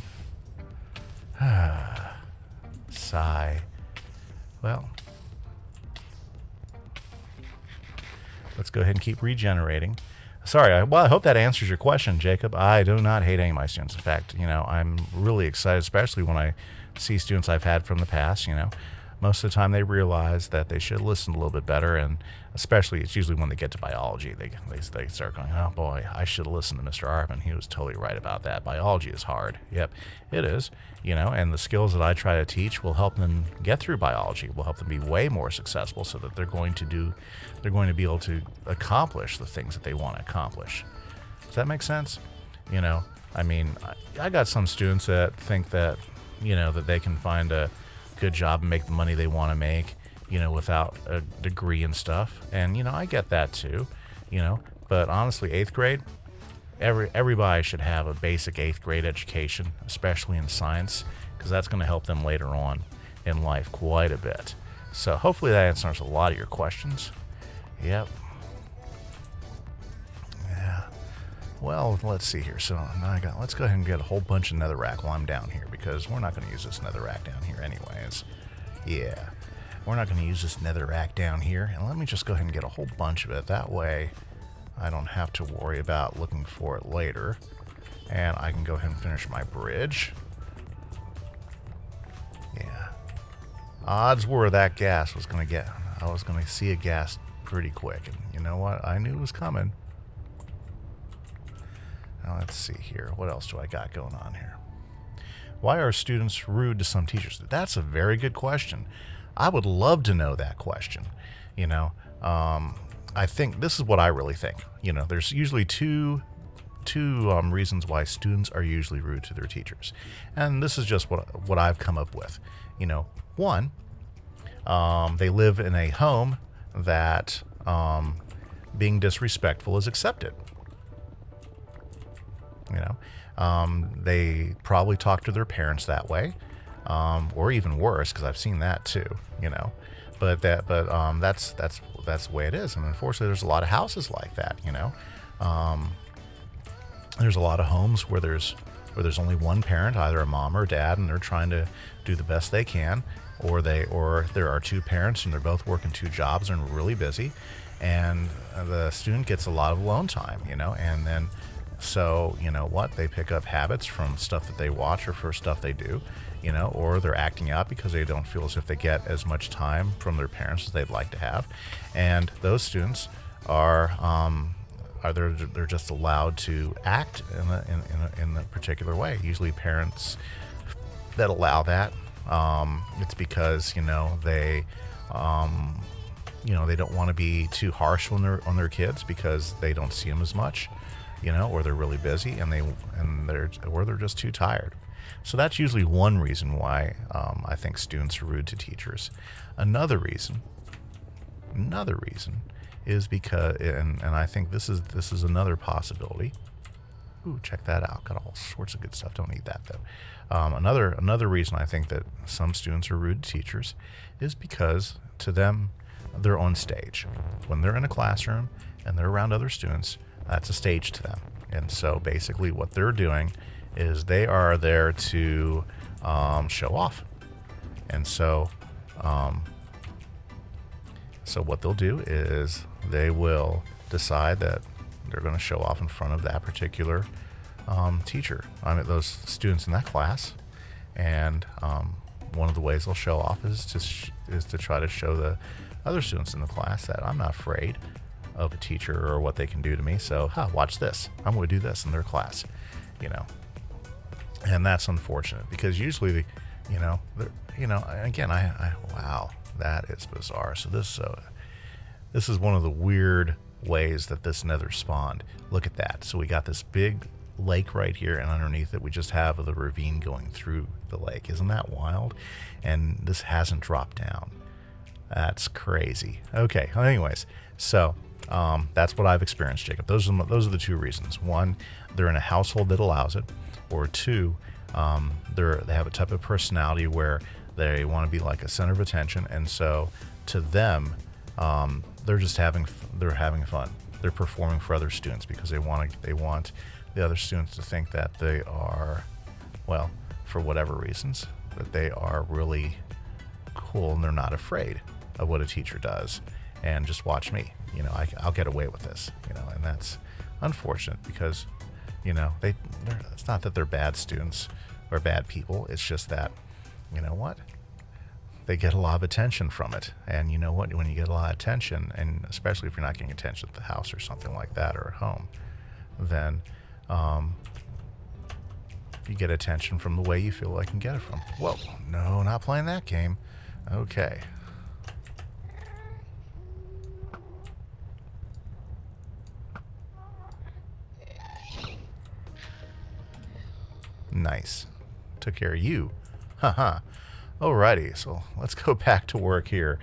Sigh. Well, let's go ahead and keep regenerating. Sorry, I hope that answers your question, Jacob. I do not hate any of my students. In fact, I'm really excited, especially when I see students I've had from the past. Most of the time they realize that they should listen a little bit better, and especially it's usually when they get to biology, they start going, oh boy, I should have listened to Mr. Arpin. He was totally right about that. Biology is hard. Yep, it is. And the skills that I try to teach will help them get through biology, will help them be way more successful so that they're going to be able to accomplish the things that they want to accomplish. Does that make sense? I mean, I got some students that think that, that they can find a good job and make the money they want to make, without a degree and stuff. And, I get that too, but honestly, 8th grade, everybody should have a basic 8th grade education, especially in science, because that's going to help them later on in life quite a bit. So hopefully that answers a lot of your questions. Yep. Yeah. Well, let's see here. So now let's go ahead and get a whole bunch of netherrack while I'm down here, because we're not going to use this netherrack down here anyways. Yeah. We're not going to use this netherrack down here. And let me just go ahead and get a whole bunch of it. That way I don't have to worry about looking for it later. And I can go ahead and finish my bridge. Yeah. Odds were that gas was going to get... I was going to see a gas pretty quick. And you know what? I knew it was coming. Now let's see here. What else do I got going on here? Why are students rude to some teachers? That's a very good question. I would love to know that question. I think this is what I really think. There's usually two reasons why students are usually rude to their teachers, and this is just what I've come up with. One, they live in a home that being disrespectful is accepted. They probably talk to their parents that way, or even worse, because I've seen that too. But that's the way it is, and unfortunately, there's a lot of houses like that. There's a lot of homes where there's where there's only one parent, either a mom or a dad, and they're trying to do the best they can, or there are two parents and they're both working two jobs and really busy, and the student gets a lot of alone time, and then so they pick up habits from stuff that they watch or for stuff they do, or they're acting out because they don't feel as if they get as much time from their parents as they'd like to have, and those students are they're just allowed to act in a particular way. Usually parents that allow that, it's because they they don't want to be too harsh on their kids because they don't see them as much, or they're really busy and they're just too tired. So that's usually one reason why I think students are rude to teachers. Another reason is because, and I think this is another possibility. Ooh, check that out. Got all sorts of good stuff. Don't need that though. Another reason I think that some students are rude to teachers is because to them, they're on stage. When they're in a classroom and they're around other students, that's a stage to them. And so basically what they're doing is they are there to show off. And so what they'll do is they will decide that they're going to show off in front of that particular teacher. Those students in that class. And one of the ways they'll show off is to try to show the other students in the class that I'm not afraid of a teacher or what they can do to me. So, watch this. I'm going to do this in their class, And that's unfortunate because usually, again, wow, that is bizarre. So this is one of the weird ways that this nether spawned. Look at that. So we got this big lake right here, and underneath it we just have the ravine going through the lake. Isn't that wild? And this hasn't dropped down. That's crazy. Okay, well, anyways, so that's what I've experienced, Jacob. Those are the two reasons. One, they're in a household that allows it, or two, they have a type of personality where they want to be like a center of attention, and so to them, they're having fun. They're performing for other students because they want the other students to think that they are, well, for whatever reasons, that they are really cool and they're not afraid of what a teacher does. And just watch me, I'll get away with this, and that's unfortunate because, it's not that they're bad students or bad people. It's just that, they get a lot of attention from it. And when you get a lot of attention, and especially if you're not getting attention at the house or something like that or at home, then you get attention from the way you feel like you can get it from. Whoa, no, not playing that game. Okay. Nice. Took care of you. Haha. Alrighty, so let's go back to work here.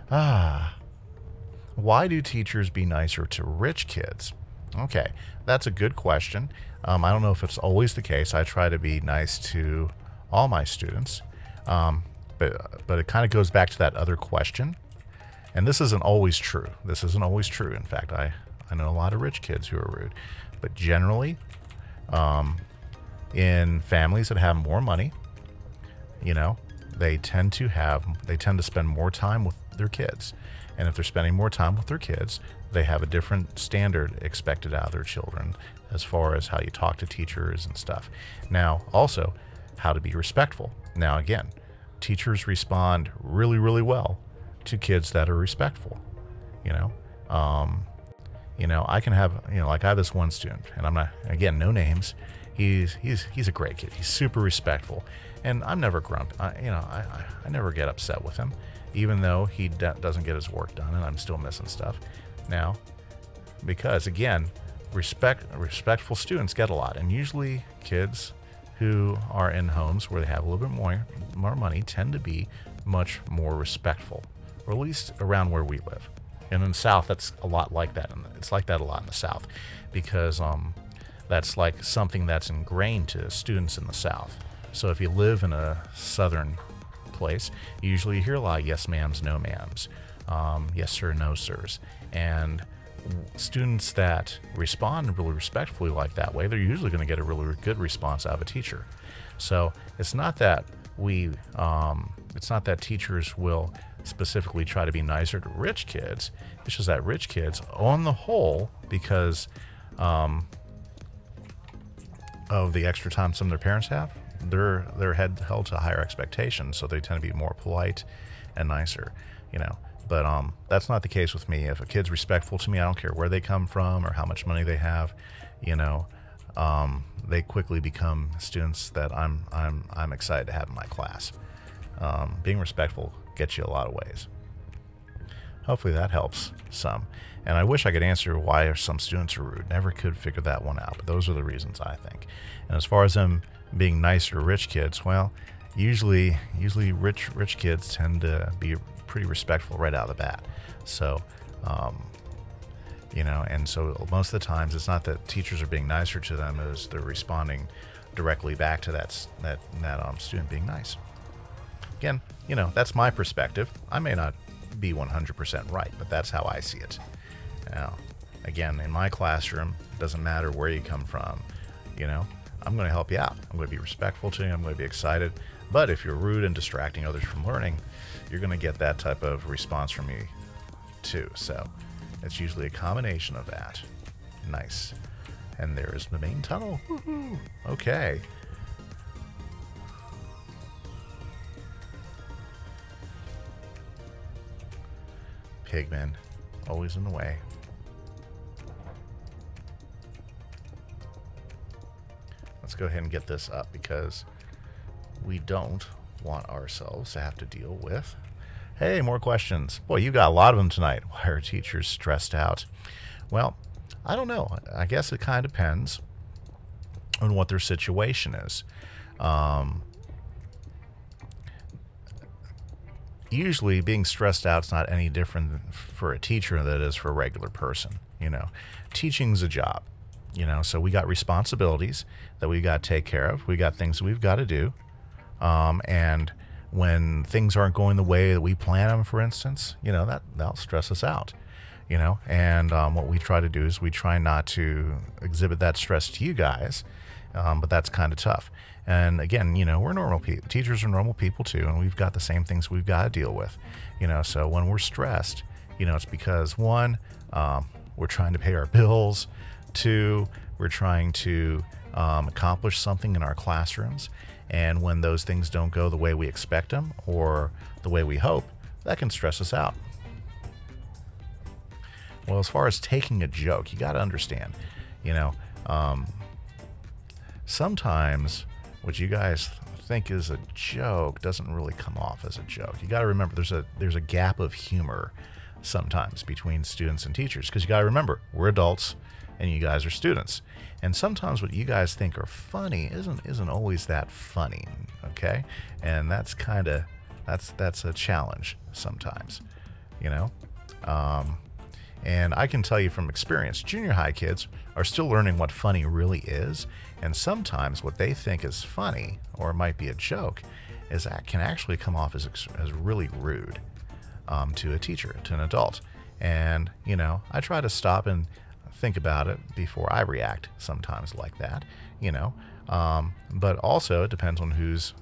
Why do teachers be nicer to rich kids? Okay, that's a good question. I don't know if it's always the case. I try to be nice to all my students, but it kind of goes back to that other question. And this isn't always true. This isn't always true. In fact, I know a lot of rich kids who are rude, but generally, in families that have more money, they tend to spend more time with their kids. And if they're spending more time with their kids, they have a different standard expected out of their children as far as how you talk to teachers and stuff. Now, also, how to be respectful. Now, again, teachers respond really, really well to kids that are respectful. I can have, like I have this one student, and I'm not, again, no names. He's a great kid. He's super respectful, and I'm never grumpy. I never get upset with him, even though he doesn't get his work done, and I'm still missing stuff. Now, because again, respectful students get a lot, and usually kids who are in homes where they have a little bit more money tend to be much more respectful, or at least around where we live. And in the South, that's a lot like that, and it's like that a lot in the South, because that's like something that's ingrained to students in the South. So if you live in a southern place, usually you hear a lot of yes ma'ams, no ma'ams, yes sir, no sirs. And students that respond really respectfully like that way, they're usually going to get a really good response out of a teacher. So it's not that it's not that teachers will specifically try to be nicer to rich kids. It's just that rich kids, on the whole, because of the extra time some of their parents have, they're held to higher expectations, so they tend to be more polite and nicer, you know. But that's not the case with me. If a kid's respectful to me, I don't care where they come from or how much money they have, you know. They quickly become students that I'm excited to have in my class. Being respectful gets you a lot of ways. Hopefully that helps some. And I wish I could answer why some students are rude. Never could figure that one out, but those are the reasons, I think. And as far as them being nicer to rich kids, well, usually rich kids tend to be pretty respectful right out of the bat. So, you know, and so most of the times it's not that teachers are being nicer to them, as they're responding directly back to that student being nice. Again, you know, that's my perspective. I may not be 100% right, but that's how I see it. Now, again, in my classroom, it doesn't matter where you come from, you know, I'm going to help you out. I'm going to be respectful to you. I'm going to be excited. But if you're rude and distracting others from learning, you're going to get that type of response from me too. So it's usually a combination of that. Nice. And there's the main tunnel. Woohoo! Okay. Pigmen, always in the way. Let's go ahead and get this up, because we don't want ourselves to have to deal with... Hey, more questions. Boy, you got a lot of them tonight. Why are teachers stressed out? Well, I don't know. I guess it kind of depends on what their situation is. Usually being stressed out is not any different for a teacher than it is for a regular person. You know, teaching's a job, you know, so we got responsibilities that we got to take care of. We got things that we've got to do. And when things aren't going the way that we plan them, for instance, you know, that'll stress us out, you know. And what we try to do is we try not to exhibit that stress to you guys, but that's kind of tough. And again, you know, we're normal people. Teachers are normal people too, and we've got the same things we've got to deal with, you know. So when we're stressed, you know, it's because, one, we're trying to pay our bills. Two, we're trying to accomplish something in our classrooms. And when those things don't go the way we expect them or the way we hope, that can stress us out. Well, as far as taking a joke, you got to understand, you know, sometimes what you guys think is a joke doesn't really come off as a joke. You got to remember there's a gap of humor sometimes between students and teachers, because you got to remember, we're adults and you guys are students. And sometimes what you guys think are funny isn't always that funny, okay? And that's a challenge sometimes, you know? And I can tell you from experience, junior high kids are still learning what funny really is. And sometimes what they think is funny, or might be a joke, is that can actually come off as really rude to a teacher, to an adult. And, you know, I try to stop and think about it before I react sometimes like that, you know. But also it depends on who's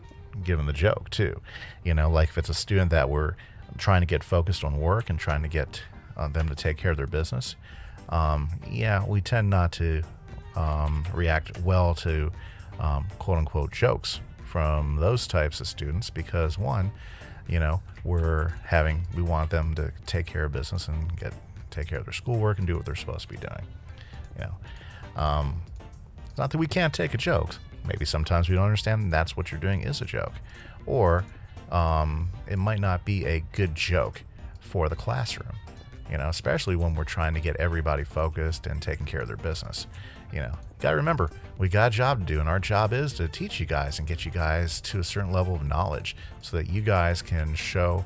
giving the joke too. You know, like if it's a student that we're trying to get focused on work and trying to get them to take care of their business, yeah, we tend not to react well to quote-unquote jokes from those types of students, because one, you know, we want them to take care of business and take care of their schoolwork and do what they're supposed to be doing. You know, it's not that we can't take a joke. Maybe sometimes we don't understand that's what you're doing is a joke, or it might not be a good joke for the classroom. You know, especially when we're trying to get everybody focused and taking care of their business. You know, gotta remember, we got a job to do, and our job is to teach you guys and get you guys to a certain level of knowledge so that you guys can show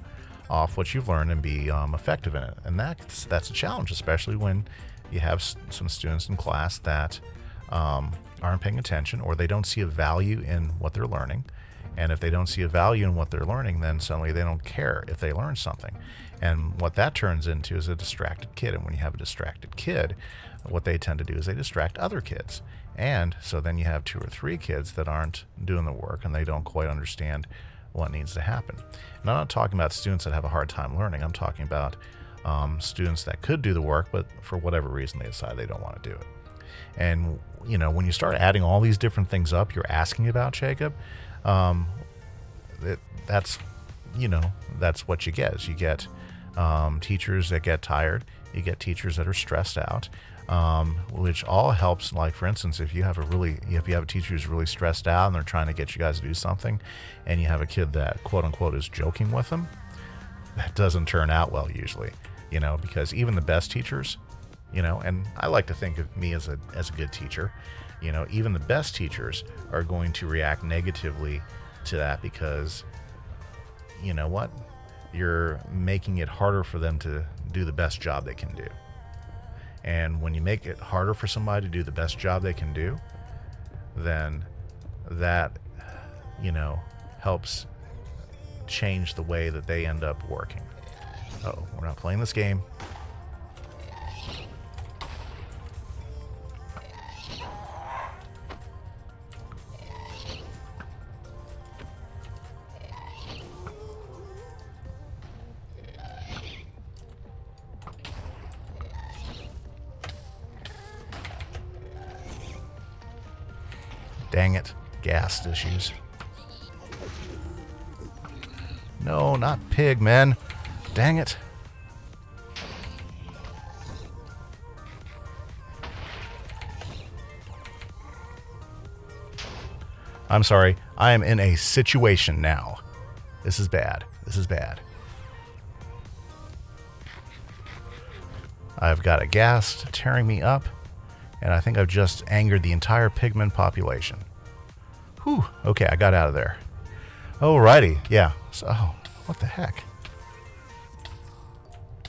off what you've learned and be effective in it. And that's a challenge, especially when you have some students in class that aren't paying attention, or they don't see a value in what they're learning. And if they don't see a value in what they're learning, then suddenly they don't care if they learn something. And what that turns into is a distracted kid. And when you have a distracted kid, what they tend to do is they distract other kids. And so then you have 2 or 3 kids that aren't doing the work and they don't quite understand what needs to happen. And I'm not talking about students that have a hard time learning. I'm talking about students that could do the work, but for whatever reason they decide they don't want to do it. And, you know, when you start adding all these different things up you're asking about, Jacob, that's, you know, that's what you get. Is you get teachers that get tired. You get teachers that are stressed out, which all helps. Like, for instance, if you have a teacher who's really stressed out and they're trying to get you guys to do something, and you have a kid that quote unquote is joking with them, that doesn't turn out well usually, you know, because even the best teachers, you know, and I like to think of me as a good teacher, you know, even the best teachers are going to react negatively to that because, you know what, you're making it harder for them to do the best job they can do. And when you make it harder for somebody to do the best job they can do, then that, you know, helps change the way that they end up working. Oh, we're not playing this game. Dang it. Gas issues. No, not pig, men. Dang it. I'm sorry. I am in a situation now. This is bad. This is bad. I've got a ghast tearing me up, and I think I've just angered the entire pigman population. Whew. Okay, I got out of there. Alrighty. Yeah. So, oh, what the heck?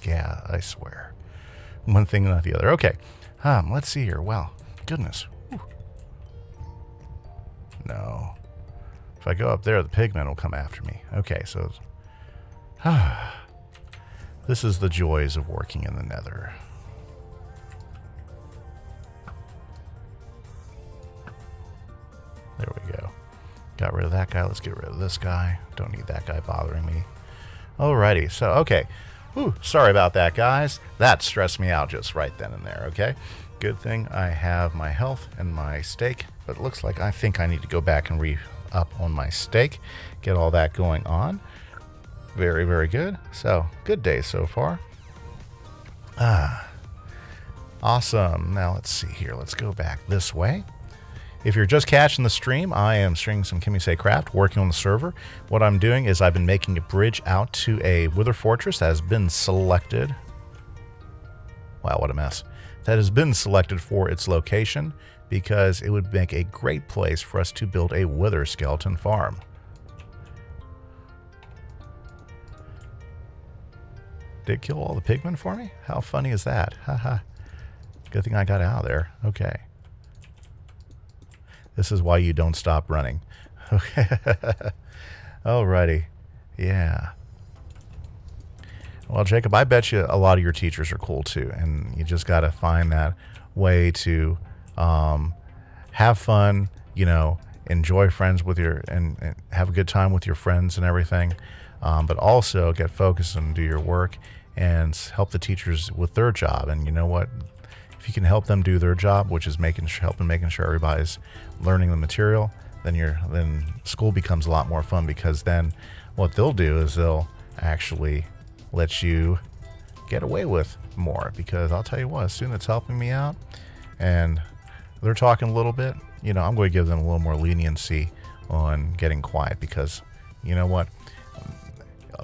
Yeah, I swear. One thing, not the other. Okay. Let's see here. Wow. Goodness. Whew. No. If I go up there, the pigmen will come after me. Okay, so... this is the joys of working in the nether. There we go. Got rid of that guy. Let's get rid of this guy. Don't need that guy bothering me. Alrighty. So, okay. Whew, sorry about that, guys. That stressed me out just right then and there, okay? Good thing I have my health and my steak, but it looks like I think I need to go back and re-up on my steak. Get all that going on. Very, very good. So, good day so far. Awesome. Now, let's see here. Let's go back this way. If you're just catching the stream, I am streaming some KimiseCraft, working on the server. What I'm doing is I've been making a bridge out to a wither fortress that has been selected. Wow, what a mess. That has been selected for its location because it would make a great place for us to build a wither skeleton farm. Did it kill all the pigmen for me? How funny is that? Haha. Good thing I got out of there. Okay. This is why you don't stop running. Okay. Alrighty. Yeah. Well, Jacob, I bet you a lot of your teachers are cool too, and you just got to find that way to have fun, you know, enjoy friends with your, and have a good time with your friends and everything, but also get focused and do your work and help the teachers with their job. And you know what? If you can help them do their job, which is making sure everybody's learning the material, then school becomes a lot more fun, because then what they'll do is they'll actually let you get away with more. Because I'll tell you what, a student that's helping me out and they're talking a little bit, you know, I'm going to give them a little more leniency on getting quiet, because you know what,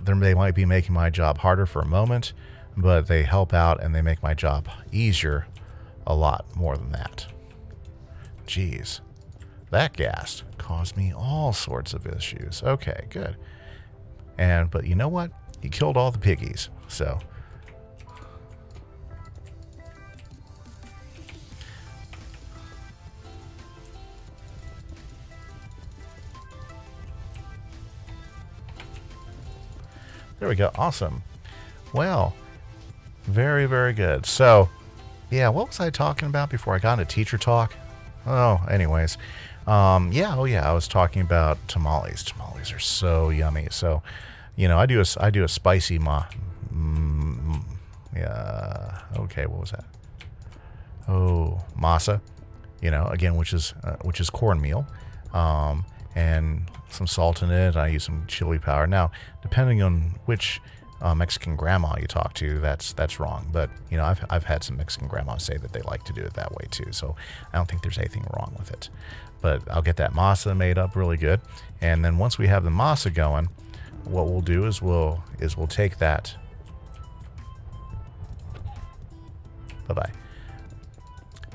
they might be making my job harder for a moment, but they help out and they make my job easier a lot more than that. Jeez, that gas caused me all sorts of issues. Okay, good. But you know what? He killed all the piggies, so. There we go. Awesome. Well, very, very good. So, yeah, what was I talking about before I got into teacher talk? Oh, anyways. Yeah, oh yeah, I was talking about tamales. Tamales are so yummy. So, you know, I do a spicy yeah, okay, what was that? Oh, masa, you know, again, which is cornmeal, and some salt in it. I use some chili powder. Now, depending on which Mexican grandma you talk to, that's wrong. But you know, I've had some Mexican grandmas say that they like to do it that way too. So I don't think there's anything wrong with it. But I'll get that masa made up really good, and then once we have the masa going, what we'll do is we'll take that. Bye-bye.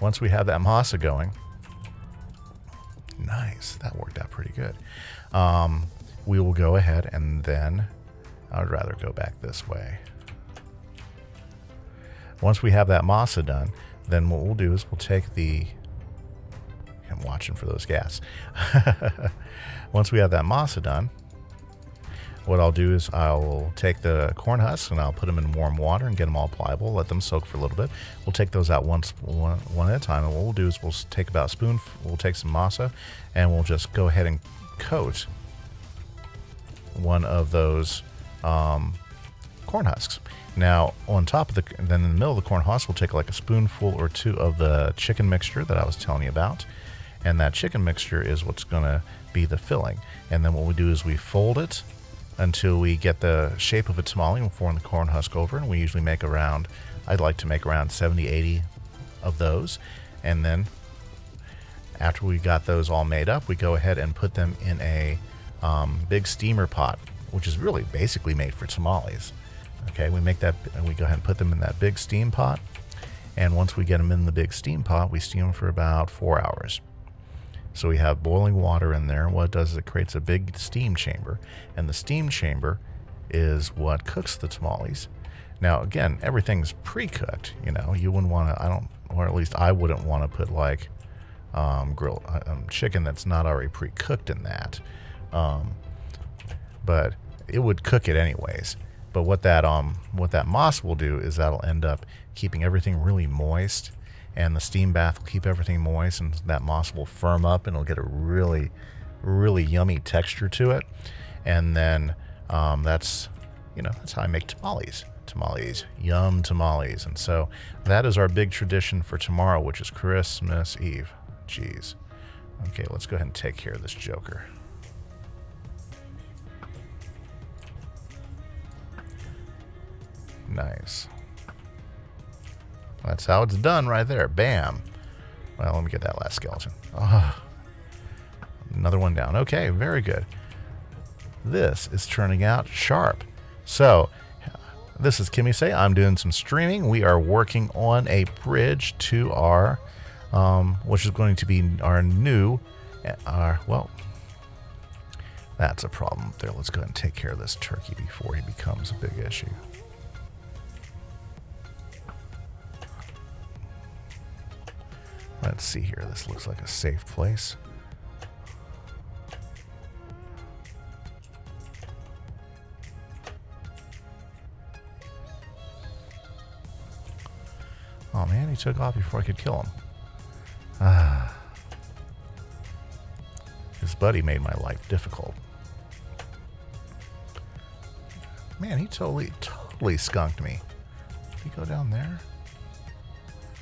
Once we have that masa going, nice, that worked out pretty good. We will go ahead and then, I would rather go back this way. Once we have that masa done, then what we'll do is we'll take the, I'm watching for those gas. Once we have that masa done, what I'll do is I'll take the corn husks and I'll put them in warm water and get them all pliable, let them soak for a little bit. We'll take those out one at a time, and what we'll do is we'll take about a spoon, we'll take some masa, and we'll just go ahead and coat one of those corn husks. Now, on top of then in the middle of the corn husks, we'll take like a spoonful or two of the chicken mixture that I was telling you about, and that chicken mixture is what's going to be the filling. And then what we do is we fold it until we get the shape of a tamale. We'll form the corn husk over, and we usually make around, I'd like to make around 70, 80 of those. And then after we got those all made up, we go ahead and put them in a big steamer pot, which is really basically made for tamales. Okay, we make that, and we go ahead and put them in that big steam pot. And once we get them in the big steam pot, we steam them for about 4 hours. So we have boiling water in there, and what it does is it creates a big steam chamber, and the steam chamber is what cooks the tamales. Now, again, everything's pre-cooked. You know, you wouldn't want to, or at least I wouldn't want to put like grilled chicken that's not already pre-cooked in that. But it would cook it anyways. But what that masa will do is that'll end up keeping everything really moist, and the steam bath will keep everything moist, and that masa will firm up, and it'll get a really, really yummy texture to it. And then that's how I make tamales. Tamales, yum tamales. And so that is our big tradition for tomorrow, which is Christmas Eve. Jeez. Okay, let's go ahead and take care of this joker. Nice. That's how it's done right there. Bam. Well, let me get that last skeleton. Oh, another one down. Okay, very good. This is turning out sharp. So, this is Kimise. I'm doing some streaming. We are working on a bridge to our, which is going to be our new, well, that's a problem there. Let's go ahead and take care of this turkey before he becomes a big issue. Let's see here. This looks like a safe place. Oh man, he took off before I could kill him. Ah. His buddy made my life difficult. Man, he totally skunked me. Did he go down there?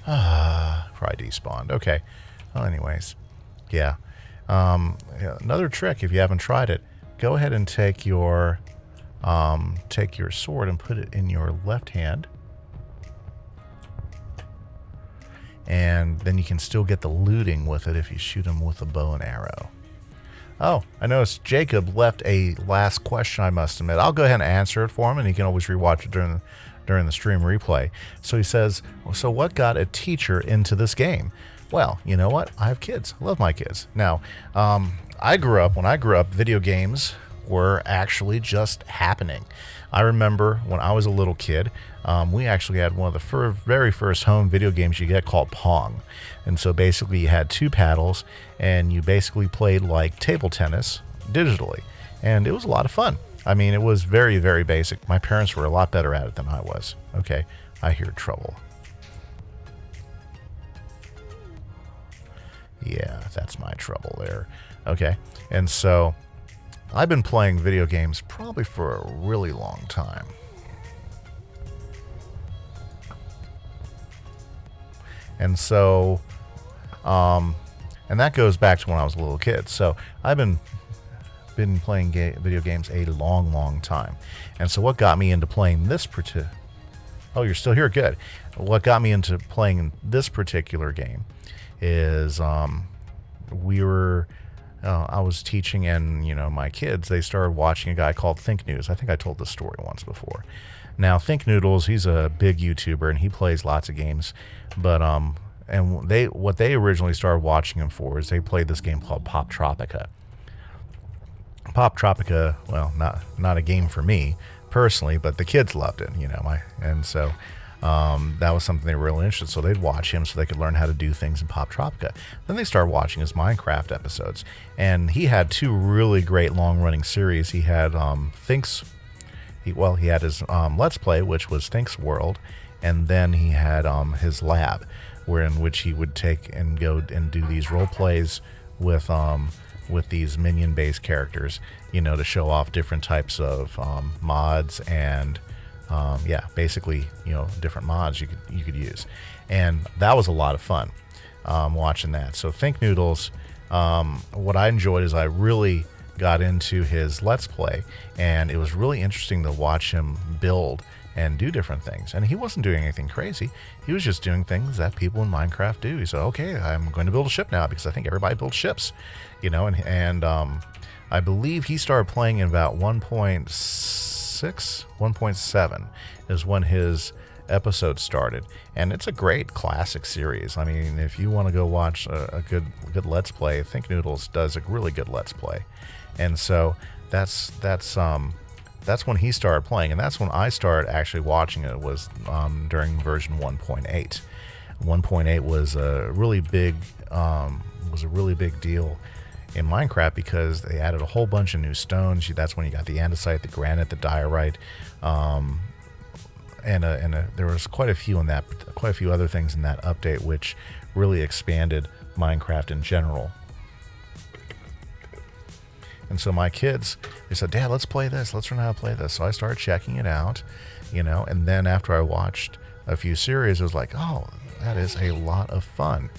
Ah, probably despawned. Okay. Well, anyways, yeah. Another trick, if you haven't tried it, go ahead and take your sword and put it in your left hand, and then you can still get the looting with it if you shoot him with a bow and arrow. Oh, I noticed Jacob left a last question, I must admit. I'll go ahead and answer it for him, and he can always rewatch it during the stream replay. So he says, so what got a teacher into this game? Well, you know what? I have kids. I love my kids. Now, when I grew up, video games were actually just happening. I remember when I was a little kid, we actually had one of the very first home video games you get called Pong. And so basically you had two paddles, and you basically played like table tennis digitally. And it was a lot of fun. I mean, it was very, very basic. My parents were a lot better at it than I was. Okay, I hear trouble. Yeah, that's my trouble there. Okay, and so I've been playing video games probably for a really long time. And so, and that goes back to when I was a little kid. So I've been playing video games a long, long time. And so what got me into playing this particular... Oh, you're still here? Good. What got me into playing this particular game is I was teaching, and my kids, they started watching a guy called Think News. I think I told this story once before. Now, Think Noodles, he's a big YouTuber and he plays lots of games, but and what they originally started watching him for is they played this game called Pop Tropica. Pop Tropica, well, not a game for me personally, but the kids loved it, and so that was something they were really interested in. So they'd watch him so they could learn how to do things in Pop Tropica. Then they started watching his Minecraft episodes, and he had two really great long-running series. He had he had his Let's Play, which was Think's World, and then he had his lab, in which he would take and go and do these role plays with these minion-based characters, to show off different types of mods and yeah, basically, different mods you could use, and that was a lot of fun watching that. So Think Noodles, what I enjoyed is I really got into his Let's Play, and it was really interesting to watch him build and do different things. And he wasn't doing anything crazy. He was just doing things that people in Minecraft do. He said, okay, I'm going to build a ship now because I think everybody builds ships, and I believe he started playing in about 1.6, 1.7 is when his episode started, and it's a great classic series. I mean, if you want to go watch a good Let's Play, Think Noodles does a really good Let's Play. And so that's when he started playing, and that's when I started actually watching it. Was during version 1.8. 1.8 was a really big deal in Minecraft because they added a whole bunch of new stones. That's when you got the andesite, the granite, the diorite, and there was quite a few other things in that update which really expanded Minecraft in general. And so my kids, they said, Dad, let's play this. Let's learn how to play this. So I started checking it out, and then after I watched a few series, it was like, oh, that is a lot of fun.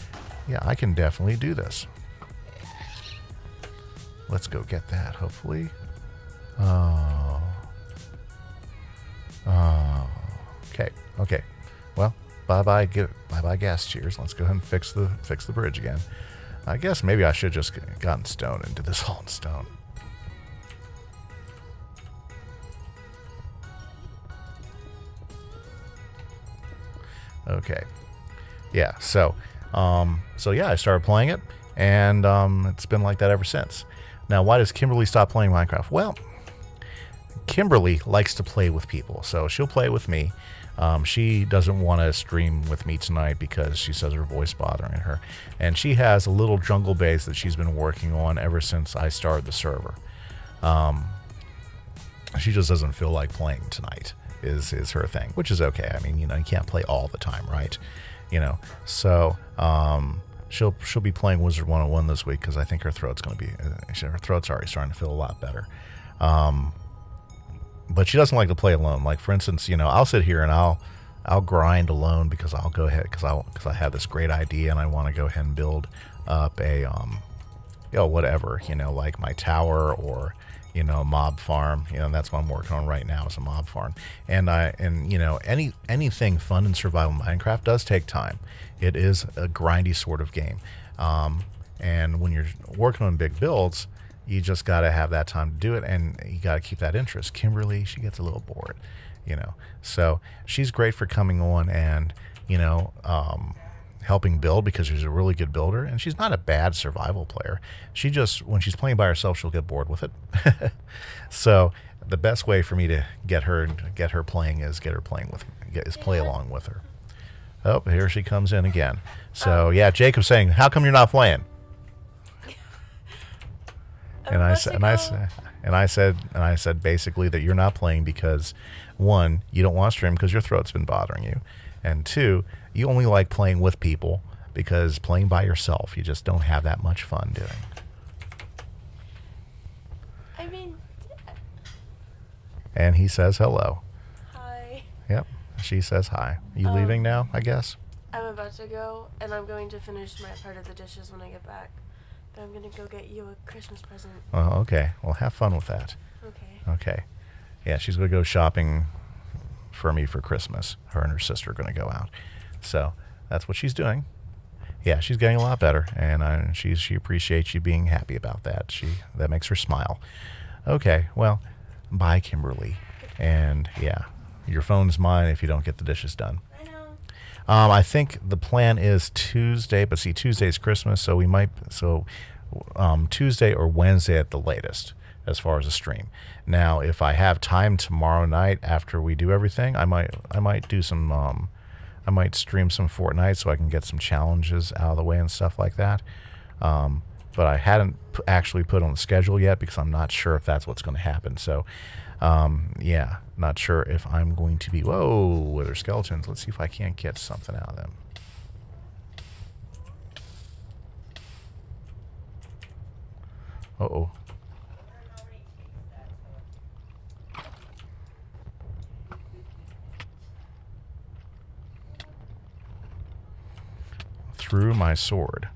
Yeah, I can definitely do this. Let's go get that, hopefully. Oh. Okay. Well, bye-bye gas cheers. Let's go ahead and fix the bridge again. I guess maybe I should just gotten stone and did this all in stone. Okay. Yeah, so yeah, I started playing it, and it's been like that ever since. Now, why does Kimberly stop playing Minecraft? Well, Kimberly likes to play with people, so she'll play with me. She doesn't want to stream with me tonight because she says her voice bothering her. And she has a little jungle base that she's been working on ever since I started the server. She just doesn't feel like playing tonight is her thing, which is okay. I mean, you can't play all the time, right? So she'll be playing Wizard 101 this week because I think her throat's already starting to feel a lot better. But she doesn't like to play alone. Like, for instance, I'll sit here and I'll grind alone because I'll go ahead because I have this great idea and I want to go ahead and build up a whatever, like my tower or mob farm. That's what I'm working on right now is a mob farm. And anything fun in survival Minecraft does take time. It is a grindy sort of game. And when you're working on big builds, you just got to have that time to do it, and you got to keep that interest. Kimberly, she gets a little bored, So she's great for coming on and, helping build because she's a really good builder, and she's not a bad survival player. She just, when she's playing by herself, she'll get bored with it. So the best way for me to get her playing is play along with her. Oh, here she comes in again. So yeah, Jacob's saying, how come you're not playing? And I said basically that you're not playing because, one, you don't want to stream because your throat's been bothering you, and two, you only like playing with people because playing by yourself, you just don't have that much fun doing. I mean... And he says hello. Hi. Yep, she says hi. You leaving now, I guess? I'm about to go, and I'm going to finish my part of the dishes when I get back. But I'm going to go get you a Christmas present. Oh, okay. Well, have fun with that. Okay. Okay. Yeah, she's going to go shopping for me for Christmas. Her and her sister are going to go out. So that's what she's doing. Yeah, she's getting a lot better, and she appreciates you being happy about that. That makes her smile. Okay, well, bye, Kimberly. And yeah, your phone's mine if you don't get the dishes done. I know. I think the plan is Tuesday, but see, Tuesday's Christmas, so we might Tuesday or Wednesday at the latest as far as a stream. Now, if I have time tomorrow night after we do everything, I might do some I might stream some Fortnite so I can get some challenges out of the way and stuff like that. But I hadn't actually put on the schedule yet because I'm not sure if that's what's going to happen. So, yeah, not sure if I'm going to be... Whoa, wither skeletons. Let's see if I can't get something out of them. Uh-oh. Through my sword.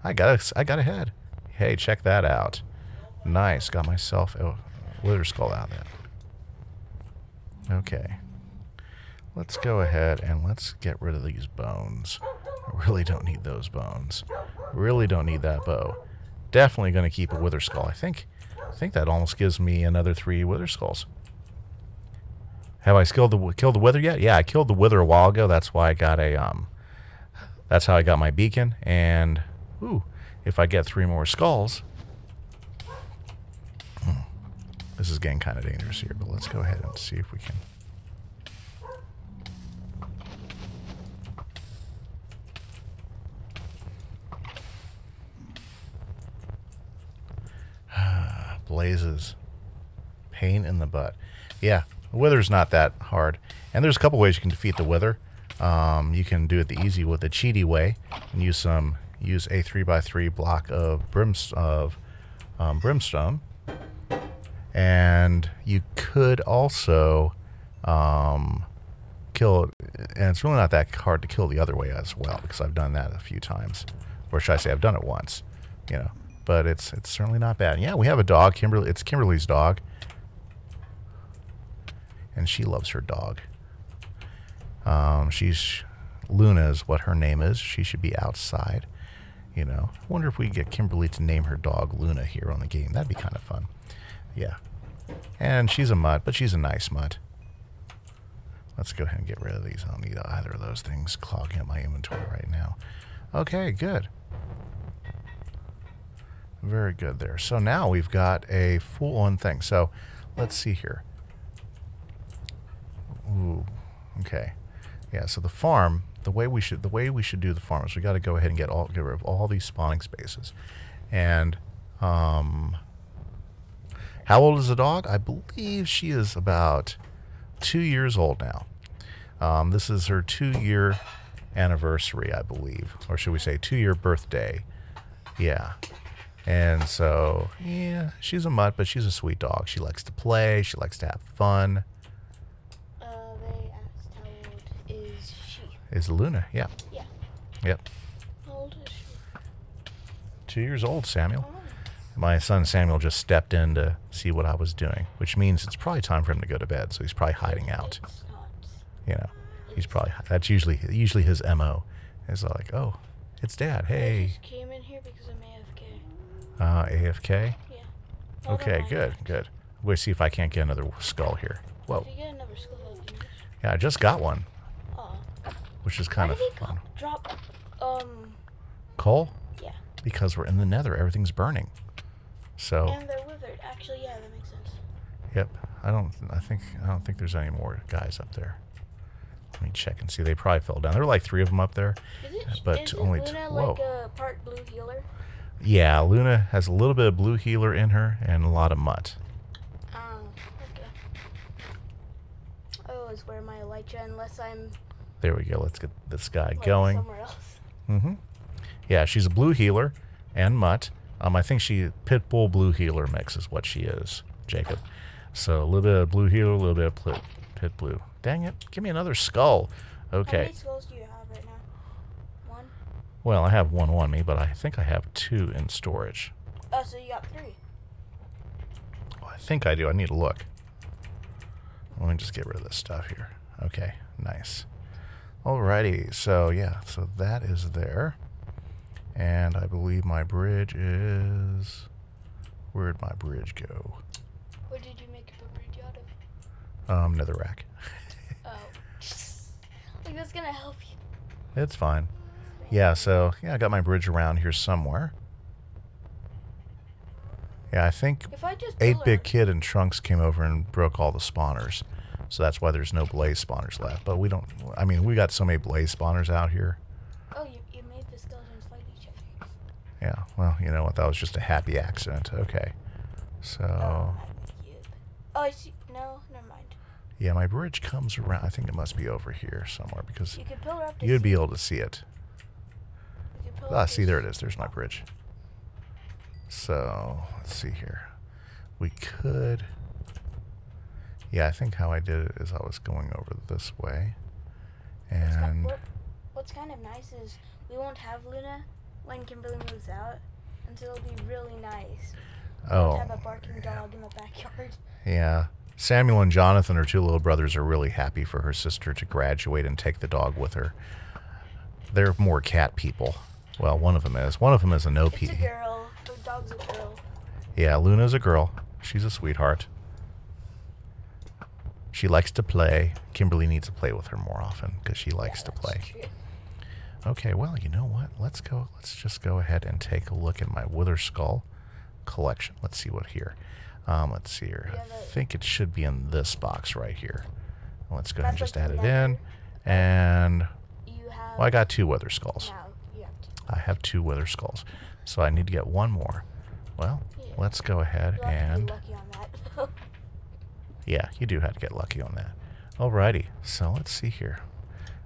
I got a head. Hey, check that out. Nice. Got myself a wither skull out of that. Okay. Let's go ahead and let's get rid of these bones. I really don't need those bones. Really don't need that bow. Definitely going to keep a wither skull. I think that almost gives me another 3 wither skulls. Have I killed the wither yet? Yeah, I killed the wither a while ago. That's why I got a that's how I got my beacon. And ooh, if I get 3 more skulls, this is getting kind of dangerous here. But let's go ahead and see if we can. Blazes, pain in the butt. Yeah. The wither's not that hard. And there's a couple ways you can defeat the wither. You can do it the easy with the cheaty way and use a 3x3 block of brimstone. And you could also kill it. And it's really not that hard to kill the other way as well because I've done that a few times. Or should I say I've done it once, you know. But it's certainly not bad. Yeah, we have a dog. Kimberly. It's Kimberly's dog. And she loves her dog. Luna is what her name is. She should be outside. You know, I wonder if we get Kimberly to name her dog Luna here on the game. That'd be kind of fun. Yeah. And she's a mutt, but she's a nice mutt. Let's go ahead and get rid of these. I don't need either of those things clogging up my inventory right now. Okay, good. Very good there. So now we've got a full-on thing. So let's see here. Ooh, okay. Yeah, so the farm, the way we should do the farm is we got to go ahead and get rid of all these spawning spaces. And how old is the dog? I believe she is about 2 years old now. This is her 2-year anniversary, I believe, or should we say 2-year birthday? Yeah. And so, yeah, she's a mutt, but she's a sweet dog. She likes to play. She likes to have fun. They asked how old is she? Is Luna, yeah. Yeah. Yep. How old is she? 2 years old, Samuel. Oh. My son Samuel just stepped in to see what I was doing, which means it's probably time for him to go to bed, so he's probably hiding out. It's not. You know, he's probably, that's usually his MO. It's like, oh, it's Dad, I hey. just came in here because I'm AFK. AFK? Yeah. Okay, good. I'm going to see if I can't get another skull here. Whoa. If you get another skull, I'll do this. Yeah, I just got one, Oh. which is kind of Why did fun. he drop, Coal? yeah. Because we're in the nether. Everything's burning. So, And they're withered. Actually, yeah, that makes sense. yep. I don't think there's any more guys up there. Let me check and see. They probably fell down. There were like 3 of them up there. Is but is only Luna whoa. like a part blue healer? Yeah, Luna has a little bit of blue healer in her and a lot of mutt. Oh, okay. I always wear my elytra unless I'm There we go. Let's get this guy like going. somewhere else. Mm-hmm. Yeah, she's a blue healer and mutt. I think she Pitbull blue healer mix is what she is, Jacob. So a little bit of blue healer, a little bit of pit blue. Dang it! Give me another skull. How Okay. many skulls do you have right now? One? Well, I have one on me, but I think I have 2 in storage. Oh, so you got 3. Well, I think I do. I need to look. Let me just get rid of this stuff here. Okay, nice. Alrighty, so yeah, so that is there. And I believe my bridge is... Where'd my bridge go? What did you make the bridge out of? Netherrack. Oh. Like, that's gonna help you. It's fine. Yeah, so, yeah, I got my bridge around here somewhere. Yeah, I think If I just 8-Bit Kid and Trunks came over and broke all the spawners. So that's why there's no blaze spawners left. But we don't... I mean, we got so many blaze spawners out here. Oh, you made the skeletons fight each other. Yeah, well, you know what? That was just a happy accident. Okay. So... Oh, I see. No, never mind. Yeah, my bridge comes around. I think it must be over here somewhere because You could pillar up to you'd see. be able to see it. You could pillar Ah, up to see, there it is. There's my bridge. So, let's see here. We could... Yeah, I think how I did it is I was going over this way. And... What's kind of nice is we won't have Luna when Kimberly moves out, and so it'll be really nice. We won't have a barking dog in the backyard. Yeah. Samuel and Jonathan, her 2 little brothers, are really happy for her sister to graduate and take the dog with her. They're more cat people. Well, one of them is. One of them is a no pee. It's a girl. Her dog's a girl. Yeah, Luna's a girl. She's a sweetheart. She likes to play. Kimberly needs to play with her more often because she likes to play. True. Okay, well, you know what? Let's just go ahead and take a look at my Wither Skull collection. Let's see what here. Let's see here. I think it should be in this box right here. Let's go ahead and just add it in. And, You have... well, I got 2 Wither Skulls. Now, you have to. I have 2 Wither Skulls. So I need to get 1 more. Well, Yeah. let's go ahead You'll have to be and... lucky on that. Yeah, you do have to get lucky on that. Alrighty, so let's see here.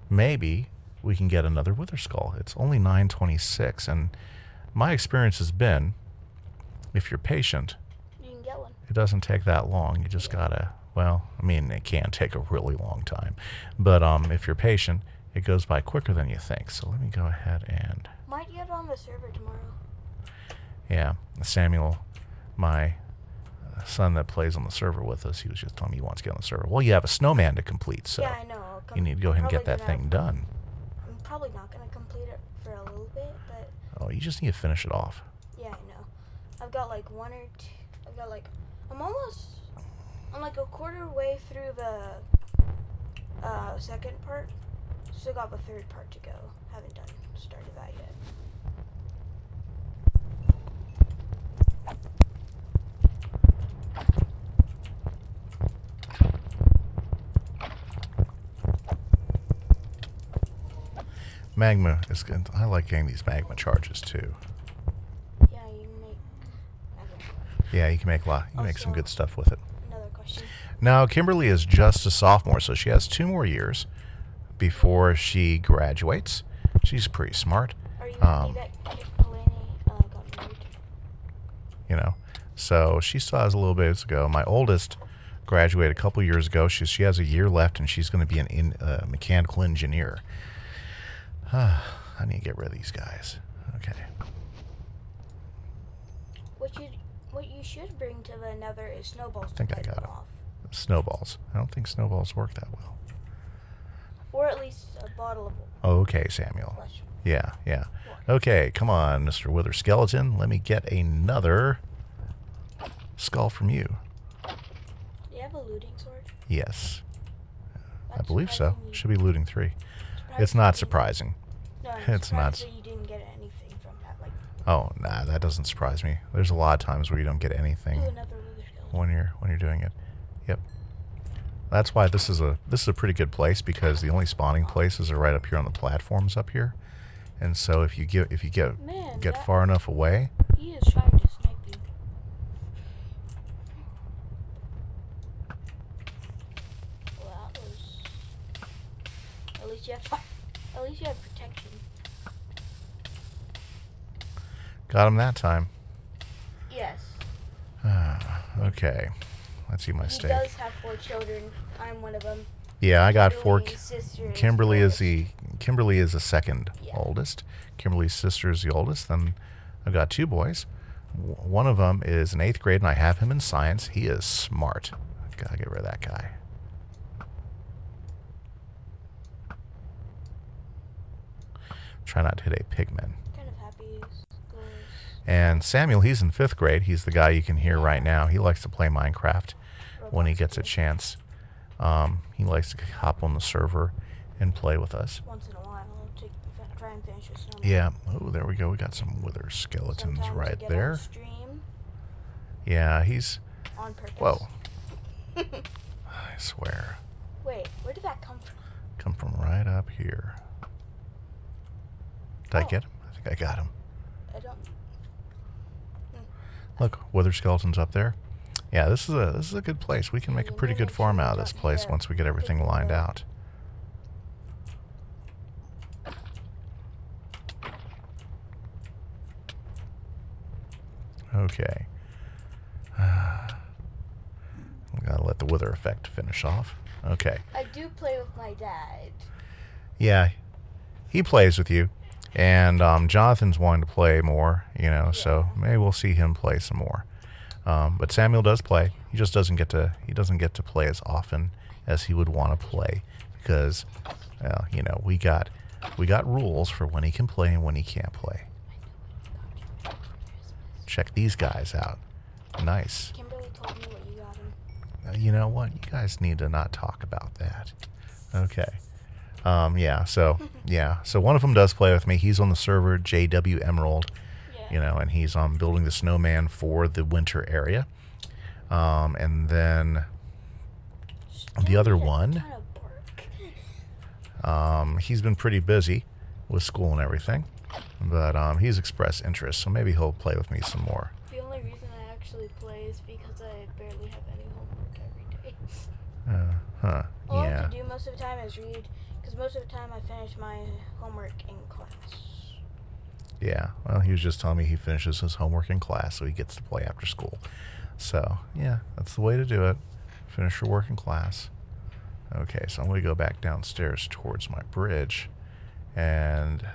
Maybe we can get another Wither Skull. It's only 926, and my experience has been, if you're patient, You can get one. it doesn't take that long. You just gotta, well, I mean, it can take a really long time. But if you're patient, it goes by quicker than you think. So let me go ahead and... Might get on the server tomorrow. Yeah, Samuel, my son that plays on the server with us, he was just telling me he wants to get on the server. Well, you have a snowman to complete, so Yeah, I know. you need to go ahead and get that thing done. I'm probably not going to complete it for a little bit, but... Oh, you just need to finish it off. Yeah, I know. I've got like 1 or 2... I've got like... I'm like a quarter way through the second part. Still got the 3rd part to go. Haven't started that yet. Magma is good. I like getting these magma charges too. Yeah, you can make... Okay. Yeah, you can make a lot. You can make some Also- good stuff with it. Another question. Now, Kimberly is just a sophomore, so she has 2 more years before she graduates. She's pretty smart. Are you happy that Eleni got married? You know, so she still has a little bit to go. My oldest graduated a couple years ago. She has a year left, and she's going to be a mechanical engineer. I need to get rid of these guys. Okay. What you should bring to the Nether is snowballs. I think I got them. Snowballs. I don't think snowballs work that well. Or at least a bottle of Okay, Samuel. flesh. Yeah, yeah. Okay, come on, Mr. Wither Skeleton. Let me get another skull from you. Do you have a looting sword? Yes. I That's believe so. surprising you- Should be looting 3. It's not surprising. No, I'm It's not. surprised that you didn't get anything from that. Like, Oh, nah, that doesn't surprise me. There's a lot of times where you don't get anything ooh, another wither skeleton. when you're doing it. Yep. That's why this is a pretty good place, because the only spawning places are right up here on the platforms up here. And so if you get Man, get that- far enough away, He is trying to snipe you. Well, that was... At least you have protection. Got him that time. Yes. Okay. Let's see my He steak. does have 4 children. I'm one of them. Yeah, I got 4. Kimberly's sister Kimberly is the second oldest. Kimberly's sister is the oldest. Then I've got 2 boys. One of them is in 8th grade, and I have him in science. He is smart. Gotta get rid of that guy. Try not to hit a pigman. Kind of happy. And Samuel, he's in 5th grade. He's the guy you can hear right now. He likes to play Minecraft when he gets a chance. He likes to hop on the server and play with us. Once in a while, try and finish his snowman. Yeah. Oh, there we go. We got some wither skeletons right there. On stream, yeah, he's... on purpose. Whoa. I swear. Wait, where did that come from? Come from right up here. Did I get him? I think I got him. I don't... Look, wither skeletons up there. Yeah, this is a good place. We can make a pretty good farm out of this place once we get everything lined out. Okay. We gotta let the wither effect finish off. Okay. I do play with my dad. Yeah, he plays with you, and Jonathan's wanting to play more, you know. So maybe we'll see him play some more. But Samuel does play. He just doesn't get to. He doesn't get to play as often as he would want to play because, you know, we got rules for when he can play and when he can't play. Check these guys out. Nice. Kimberly told me what you got him. You know what? You guys need to not talk about that. Okay. Yeah. So one of them does play with me. He's on the server JW Emerald. You know, and he's building the snowman for the winter area. And then the other one, he's been pretty busy with school and everything, but he's expressed interest, so maybe he'll play with me some more. The only reason I actually play is because I barely have any homework every day. All I have to do most of the time is read, because most of the time I finish my homework in class. Yeah, well, he was just telling me he finishes his homework in class, so he gets to play after school. So, yeah, that's the way to do it. Finish your work in class. Okay, so I'm going to go back downstairs towards my bridge, and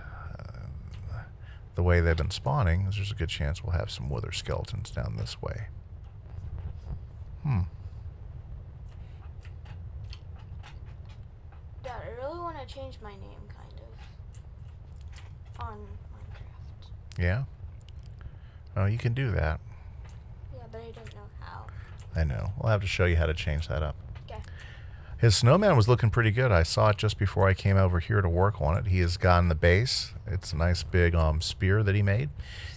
the way they've been spawning is there's a good chance we'll have some wither skeletons down this way. Dad, I really want to change my name, kind of, on Minecraft. Yeah? Oh, you can do that. Yeah, but I don't know how. I know. We'll have to show you how to change that up. Okay. His snowman was looking pretty good. I saw it just before I came over here to work on it. He has gotten the base. It's a nice big spear that he made.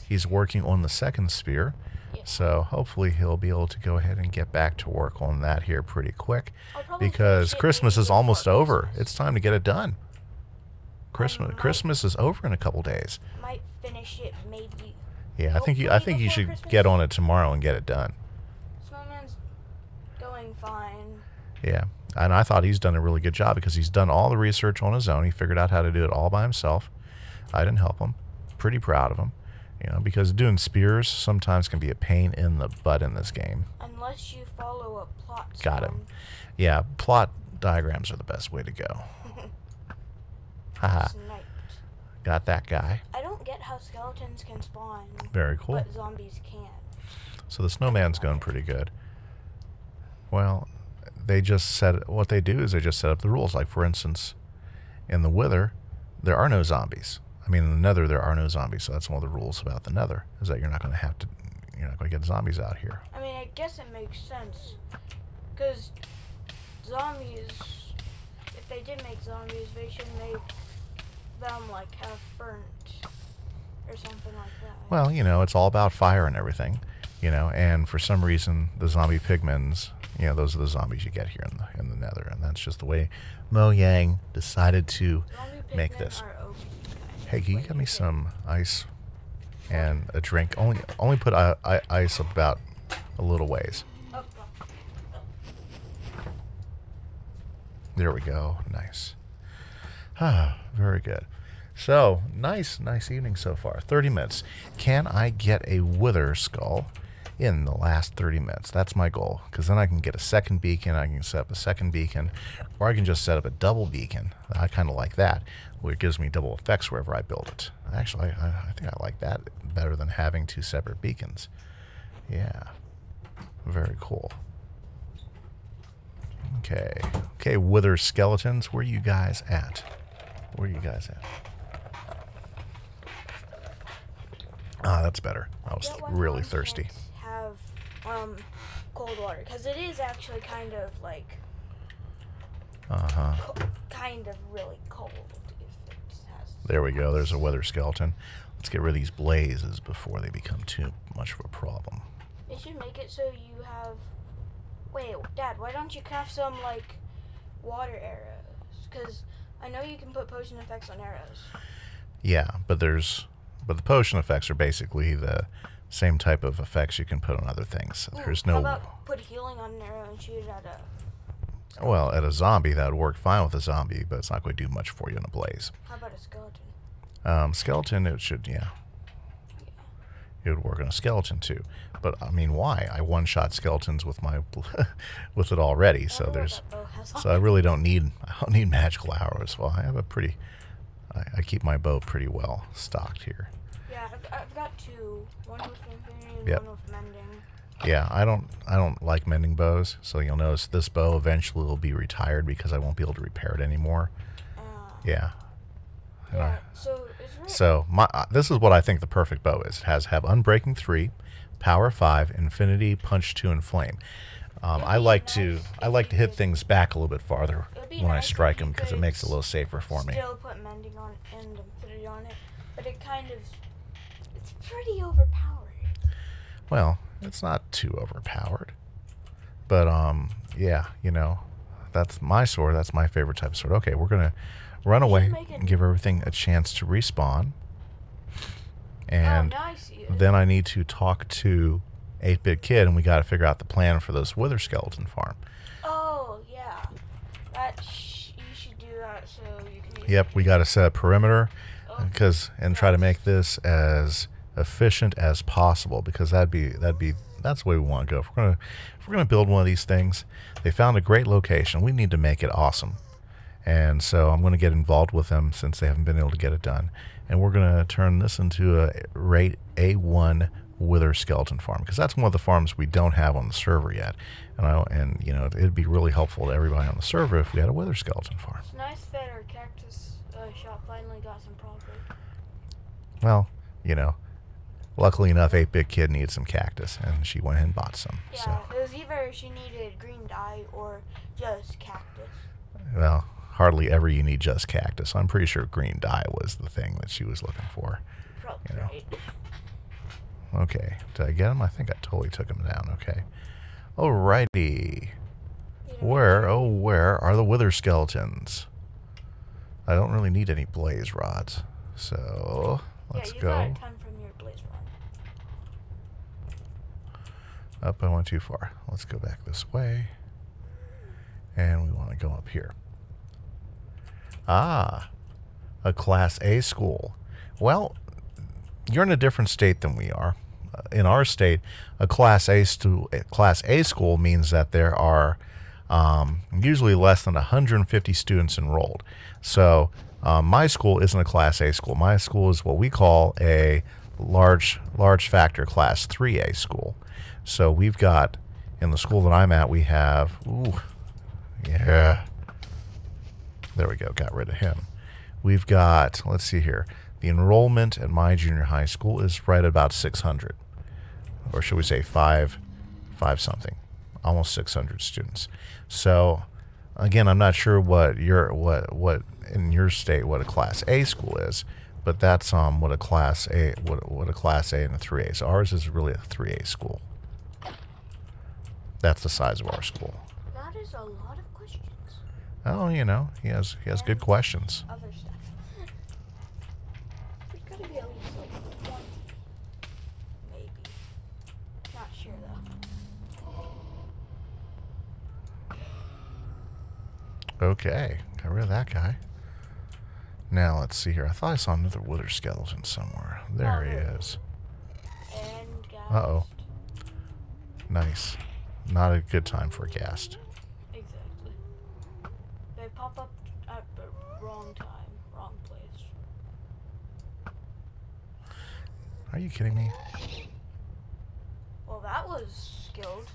He's working on the second spear. Yeah. So hopefully he'll be able to go ahead and get back to work on that here pretty quick. Because Christmas is almost over. It's time to get it done. Christmas is over in a couple days. Might finish it maybe. Yeah, I think you should get on it tomorrow and get it done. Snowman's going fine. Yeah, and I thought he's done a really good job because he's done all the research on his own. He figured out how to do it all by himself. I didn't help him. Pretty proud of him, you know, because doing spears sometimes can be a pain in the butt in this game. Unless you follow a plot. Got him. Yeah, plot diagrams are the best way to go. Haha. Got that guy. I don't get how skeletons can spawn. Very cool. But zombies can. So the snowman's going pretty good. Well, they just set what they do is they just set up the rules. Like for instance, in the Wither, there are no zombies. I mean, in the Nether, there are no zombies. So that's one of the rules about the Nether is that you're not going to get zombies out here. I mean, I guess it makes sense because zombies, if they did make zombies, they should make them like half burnt or something like that. Well, you know, it's all about fire and everything, you know, and for some reason the zombie pigments, you know, those are the zombies you get here in the Nether, and that's just the way Mojang decided to make this. Hey, can you get me some ice and a drink. Only put ice about a little ways. There we go. Nice. Ah, very good. So, nice evening so far. 30 minutes. Can I get a wither skull in the last 30 minutes? That's my goal, because then I can get a second beacon, I can set up a second beacon, or I can just set up a double beacon. I kind of like that, where it gives me double effects wherever I build it. Actually, I think I like that better than having two separate beacons. Yeah. Very cool. Okay, wither skeletons, where are you guys at? Where are you guys at? Ah, that's better. I was really thirsty. Have cold water, because it is actually kind of like kind of really cold if it has. There we go. There's a wither skeleton. Let's get rid of these blazes before they become too much of a problem. They should make it so you have. Wait, Dad, why don't you craft some like water arrows? Because I know you can put potion effects on arrows. Yeah, but the potion effects are basically the same type of effects you can put on other things. Ooh, There's no. How about put healing on an arrow and shoot it at a. Well, at a zombie that would work fine with a zombie, but it's not going to do much for you in a blaze. How about a skeleton? Skeleton, it should, yeah. It would work on a skeleton too. But I mean, why? I one-shot skeletons with my with it already. So I really don't need magical arrows. Well, I have a pretty. I keep my bow pretty well stocked here. Yeah, I've got two. One with infinity and one with mending. Yeah, I don't like mending bows. So you'll notice this bow eventually will be retired because I won't be able to repair it anymore. Yeah. Yeah. This is what I think the perfect bow is. It has Unbreaking 3, Power 5, Infinity, Punch 2, and Flame. I like to hit things back a little bit farther when I strike them because it makes it a little safer for me. Still put mending on and infinity on it, but it's pretty overpowered. Well, it's not too overpowered, but yeah, you know, that's my sword. That's my favorite type of sword. Okay, we're gonna run away and give everything a chance to respawn. And then I need to talk to 8-Bit Kid, and we got to figure out the plan for this wither skeleton farm. Oh, yeah. You should do that so you can... Yep, we got to set a perimeter and try to make this as efficient as possible, because that's the way we want to go. If we're gonna build one of these things, they found a great location. We need to make it awesome. And so I'm going to get involved with them since they haven't been able to get it done. And we're going to turn this into a rate A1 wither skeleton farm, because that's one of the farms we don't have on the server yet. And you know, it'd be really helpful to everybody on the server if we had a wither skeleton farm. It's nice that our cactus shop finally got some profit. Well, you know, luckily enough, 8-Bit Kid needed some cactus, and she went ahead and bought some. Yeah, so. It was either she needed green dye or just cactus. Well, hardly ever you need just cactus. I'm pretty sure green dye was the thing that she was looking for. Probably you know. right. Okay, did I get him? I think I totally took him down. Okay. Alrighty. Where are the wither skeletons? I don't really need any blaze rods. So, let's go. Got a ton from your blaze rod. Up, I went too far. Let's go back this way. And we want to go up here. Ah, a Class A school. Well, you're in a different state than we are. In our state, a Class A school means that there are usually less than 150 students enrolled. So my school isn't a Class A school. My school is what we call a large factor Class 3A school. So we've got, in the school that I'm at, we have, there we go, got rid of him. We've got, let's see here, the enrollment at my junior high school is right about 600. Or should we say five something, almost 600 students. So again, I'm not sure what in your state what a Class A school is, but that's what a Class A and a 3A. So ours is really a 3A school. That's the size of our school. That is a lot of questions. Oh, you know, he has good questions. Other stuff. There's gotta be at least like 20. Okay, got rid of that guy. Now let's see here. I thought I saw another wither skeleton somewhere. There he is. And guys. Uh-oh. Nice. Not a good time for a ghast. Exactly. They pop up at the wrong time, wrong place. Are you kidding me? Well, that was skilled.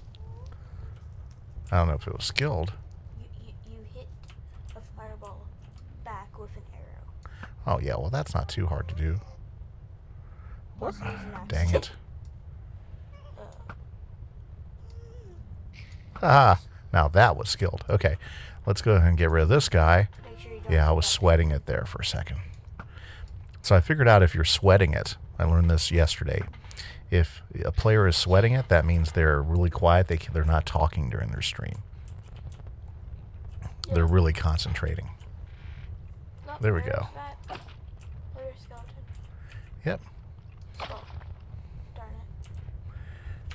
I don't know if it was skilled. You hit a fireball back with an arrow. Oh, yeah, well, that's not too hard to do. Plus, it was an Dang accident. it. Ah, now that was skilled. Okay, let's go ahead and get rid of this guy. Make sure you don't Yeah, I was hit sweating it there for a second. So I figured out if you're sweating it, I learned this yesterday. If a player is sweating it, that means they're really quiet. They're not talking during their stream. They're really concentrating. that. There we Nope, go. there's that wither skeleton. Yep. Oh, darn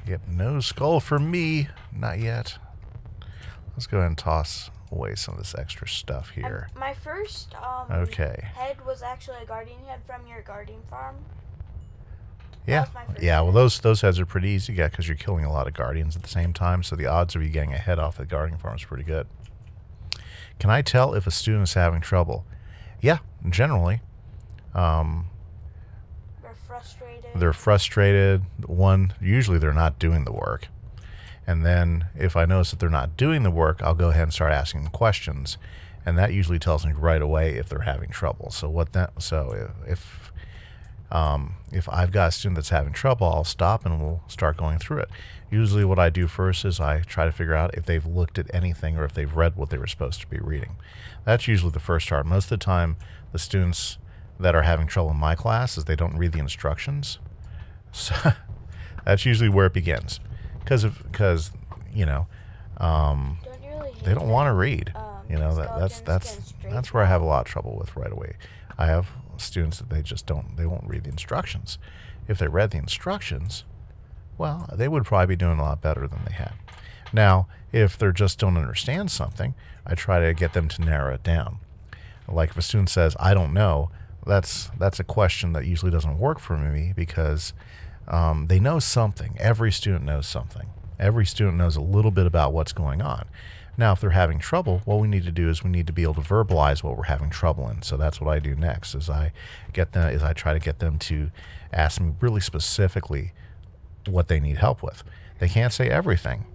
it. Yep, no skull for me. Not yet. Let's go ahead and toss away some of this extra stuff here. My first Okay. head was actually a guardian head from your guardian farm. Yeah, was my first yeah. Well, head. those heads are pretty easy to get because you're killing a lot of guardians at the same time. So the odds of you getting a head off the guardian farm is pretty good. Can I tell if a student is having trouble? Yeah, generally. They're frustrated. They're frustrated. Usually they're not doing the work. And then if I notice that they're not doing the work, I'll go ahead and start asking them questions. And that usually tells me right away if they're having trouble. So if I've got a student that's having trouble, I'll stop and we'll start going through it. Usually what I do first is I try to figure out if they've looked at anything or if they've read what they were supposed to be reading. That's usually the first start. Most of the time, the students that are having trouble in my class is they don't read the instructions. So that's usually where it begins. Because you know, Don't you really hate they don't that, want to read. You know, skeletons that's getting straight that's where I have a lot of trouble with right away. I have students that they won't read the instructions. If they read the instructions, well, they would probably be doing a lot better than they had. Now, if they just don't understand something, I try to get them to narrow it down. Like if a student says, "I don't know," that's a question that usually doesn't work for me because they know something. Every student knows something. Every student knows a little bit about what's going on. Now, if they're having trouble, what we need to do is we need to be able to verbalize what we're having trouble in. So that's what I do next. I try to get them to ask me really specifically what they need help with. They can't say everything,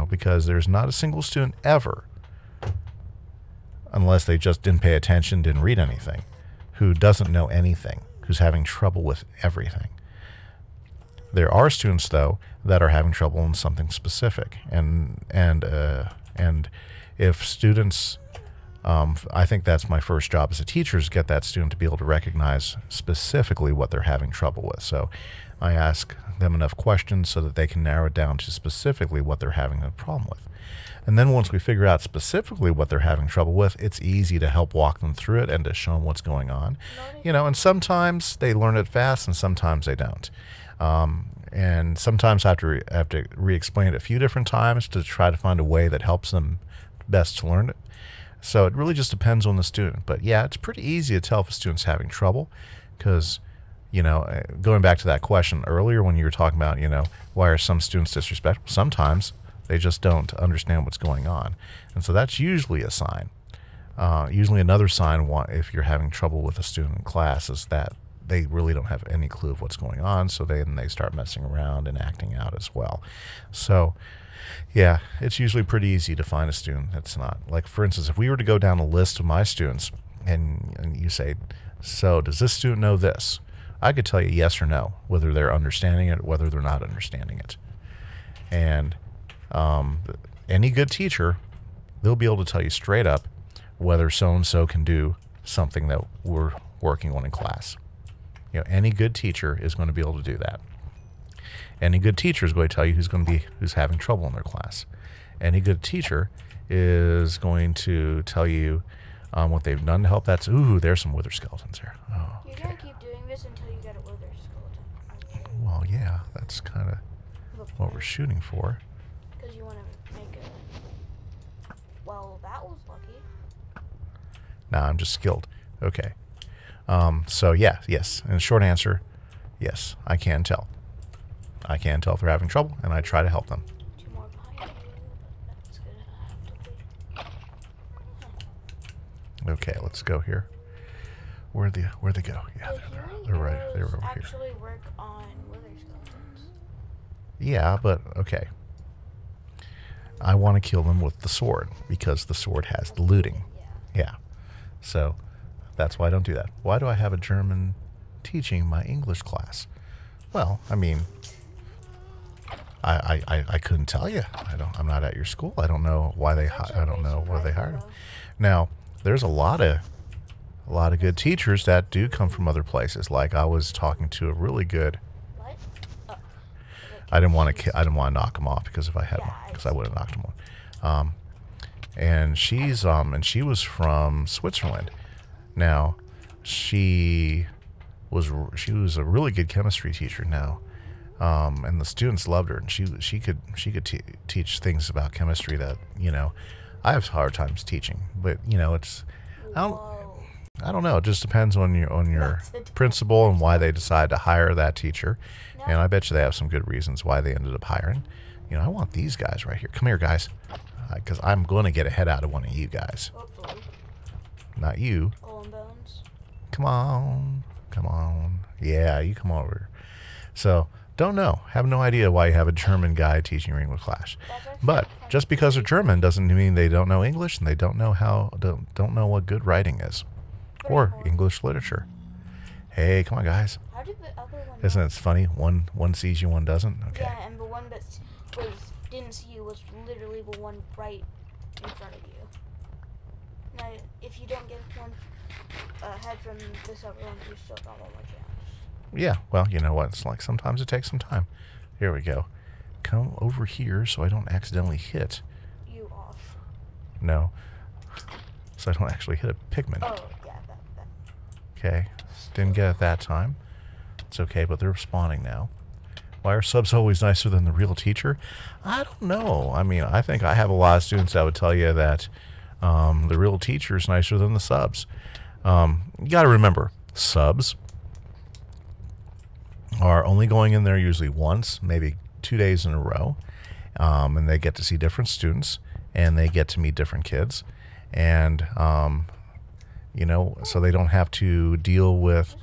because there's not a single student ever, unless they just didn't pay attention, didn't read anything, who doesn't know anything, who's having trouble with everything. There are students, though, that are having trouble in something specific, and if students, I think that's my first job as a teacher, is get that student to be able to recognize specifically what they're having trouble with. So I ask them enough questions so that they can narrow it down to specifically what they're having a problem with. And then once we figure out specifically what they're having trouble with, it's easy to help walk them through it and to show them what's going on. And sometimes they learn it fast and sometimes they don't. And sometimes I have to re-explain it a few different times to try to find a way that helps them best to learn it. So it really just depends on the student. But yeah, it's pretty easy to tell if a student's having trouble because, going back to that question earlier when you were talking about, why are some students disrespectful? Sometimes they just don't understand what's going on. And so that's usually a sign. Usually another sign, if you're having trouble with a student in class, is that they really don't have any clue of what's going on, so they start messing around and acting out as well. So, yeah, it's usually pretty easy to find a student that's not. Like, for instance, if we were to go down a list of my students, and you say, so does this student know this? I could tell you yes or no, whether they're understanding it or whether they're not understanding it. And any good teacher, they'll be able to tell you straight up whether so-and-so can do something that we're working on in class. Any good teacher is going to be able to do that. Any good teacher is going to tell you who's having trouble in their class. Any good teacher is going to tell you what they've done to help. There's some wither skeletons here. Oh, You're going to keep doing this until you get a wither skeleton, aren't you? well, yeah, that's kind of what we're shooting for. Because you want to make a... Well, that was lucky. Nah, I'm just skilled. Okay. So yeah, yes. And the short answer, yes, I can tell. I can tell if they're having trouble, and I try to help them. 2 more behind you, but that's gonna have to be. Okay, let's go here. Where'd they go? Yeah, they're right. They're over here. Actually work on wither skeletons. Yeah, but okay. I want to kill them with the sword because the sword has the looting. Yeah. So that's why I don't do that. Why do I have a German teaching my English class? Well, I mean, I couldn't tell you. I'm not at your school. I don't know why they. I don't know where they hired him. Now, there's a lot of good teachers that do come from other places. Like I was talking to a really good. What? Oh. I didn't want to knock him off because if I had, because I would have knocked him off. And she was from Switzerland. Now, she was a really good chemistry teacher now, and the students loved her. And she could teach things about chemistry that I have hard times teaching. But it's I don't know. It just depends on your principal and why they decide to hire that teacher. No. And I bet you they have some good reasons why they ended up hiring. I want these guys right here. Come here, guys. Because I'm going to get a head out of one of you guys. Hopefully. Not you. Golden bones. Come on. Come on. Yeah, you come over. So, don't know. Have no idea why you have a German guy teaching your English class. But just because they're German doesn't mean they don't know English and they don't know don't know what good writing is. Or English literature. Hey, come on, guys. How did the other one Isn't it funny? One sees you, one doesn't? Okay. Yeah, and the one that didn't see you was literally the one right in front of you. Now, if you don't get one ahead from this other one, you still got one more chance. Yeah, well, you know what? It's like sometimes it takes some time. Here we go. Come over here so I don't accidentally hit. You off. No. So I don't actually hit a pigment. Oh, yeah, that. Okay. Didn't get it that time. It's okay, but they're spawning now. Why are subs always nicer than the real teacher? I don't know. I mean, I think I have a lot of students that would tell you that the real teacher is nicer than the subs. You got to remember, subs are only going in there usually once, maybe 2 days in a row, and they get to see different students, and they get to meet different kids, and so they don't have to deal with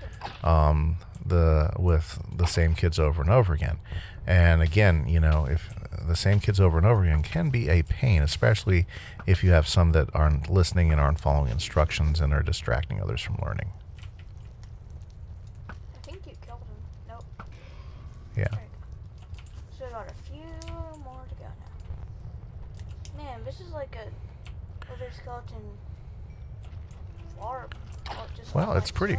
the same kids over and over again. And again, if the same kids over and over again can be a pain, especially if you have some that aren't listening and aren't following instructions and are distracting others from learning. I think you killed him. Nope. Yeah. So we got a few more to go now. Man, this is like a wither skeleton farm. Well, it's pretty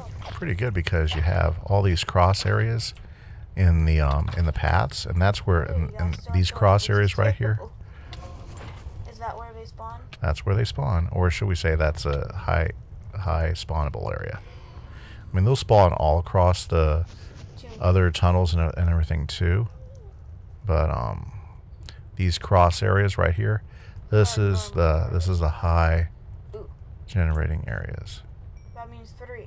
good because you have all these cross areas in the paths, and that's where in these cross areas right here. Is that where they spawn? That's where they spawn, or should we say that's a high spawnable area? I mean, they'll spawn all across the other tunnels and everything too, but these cross areas right here, this is the high generating areas. That means 3.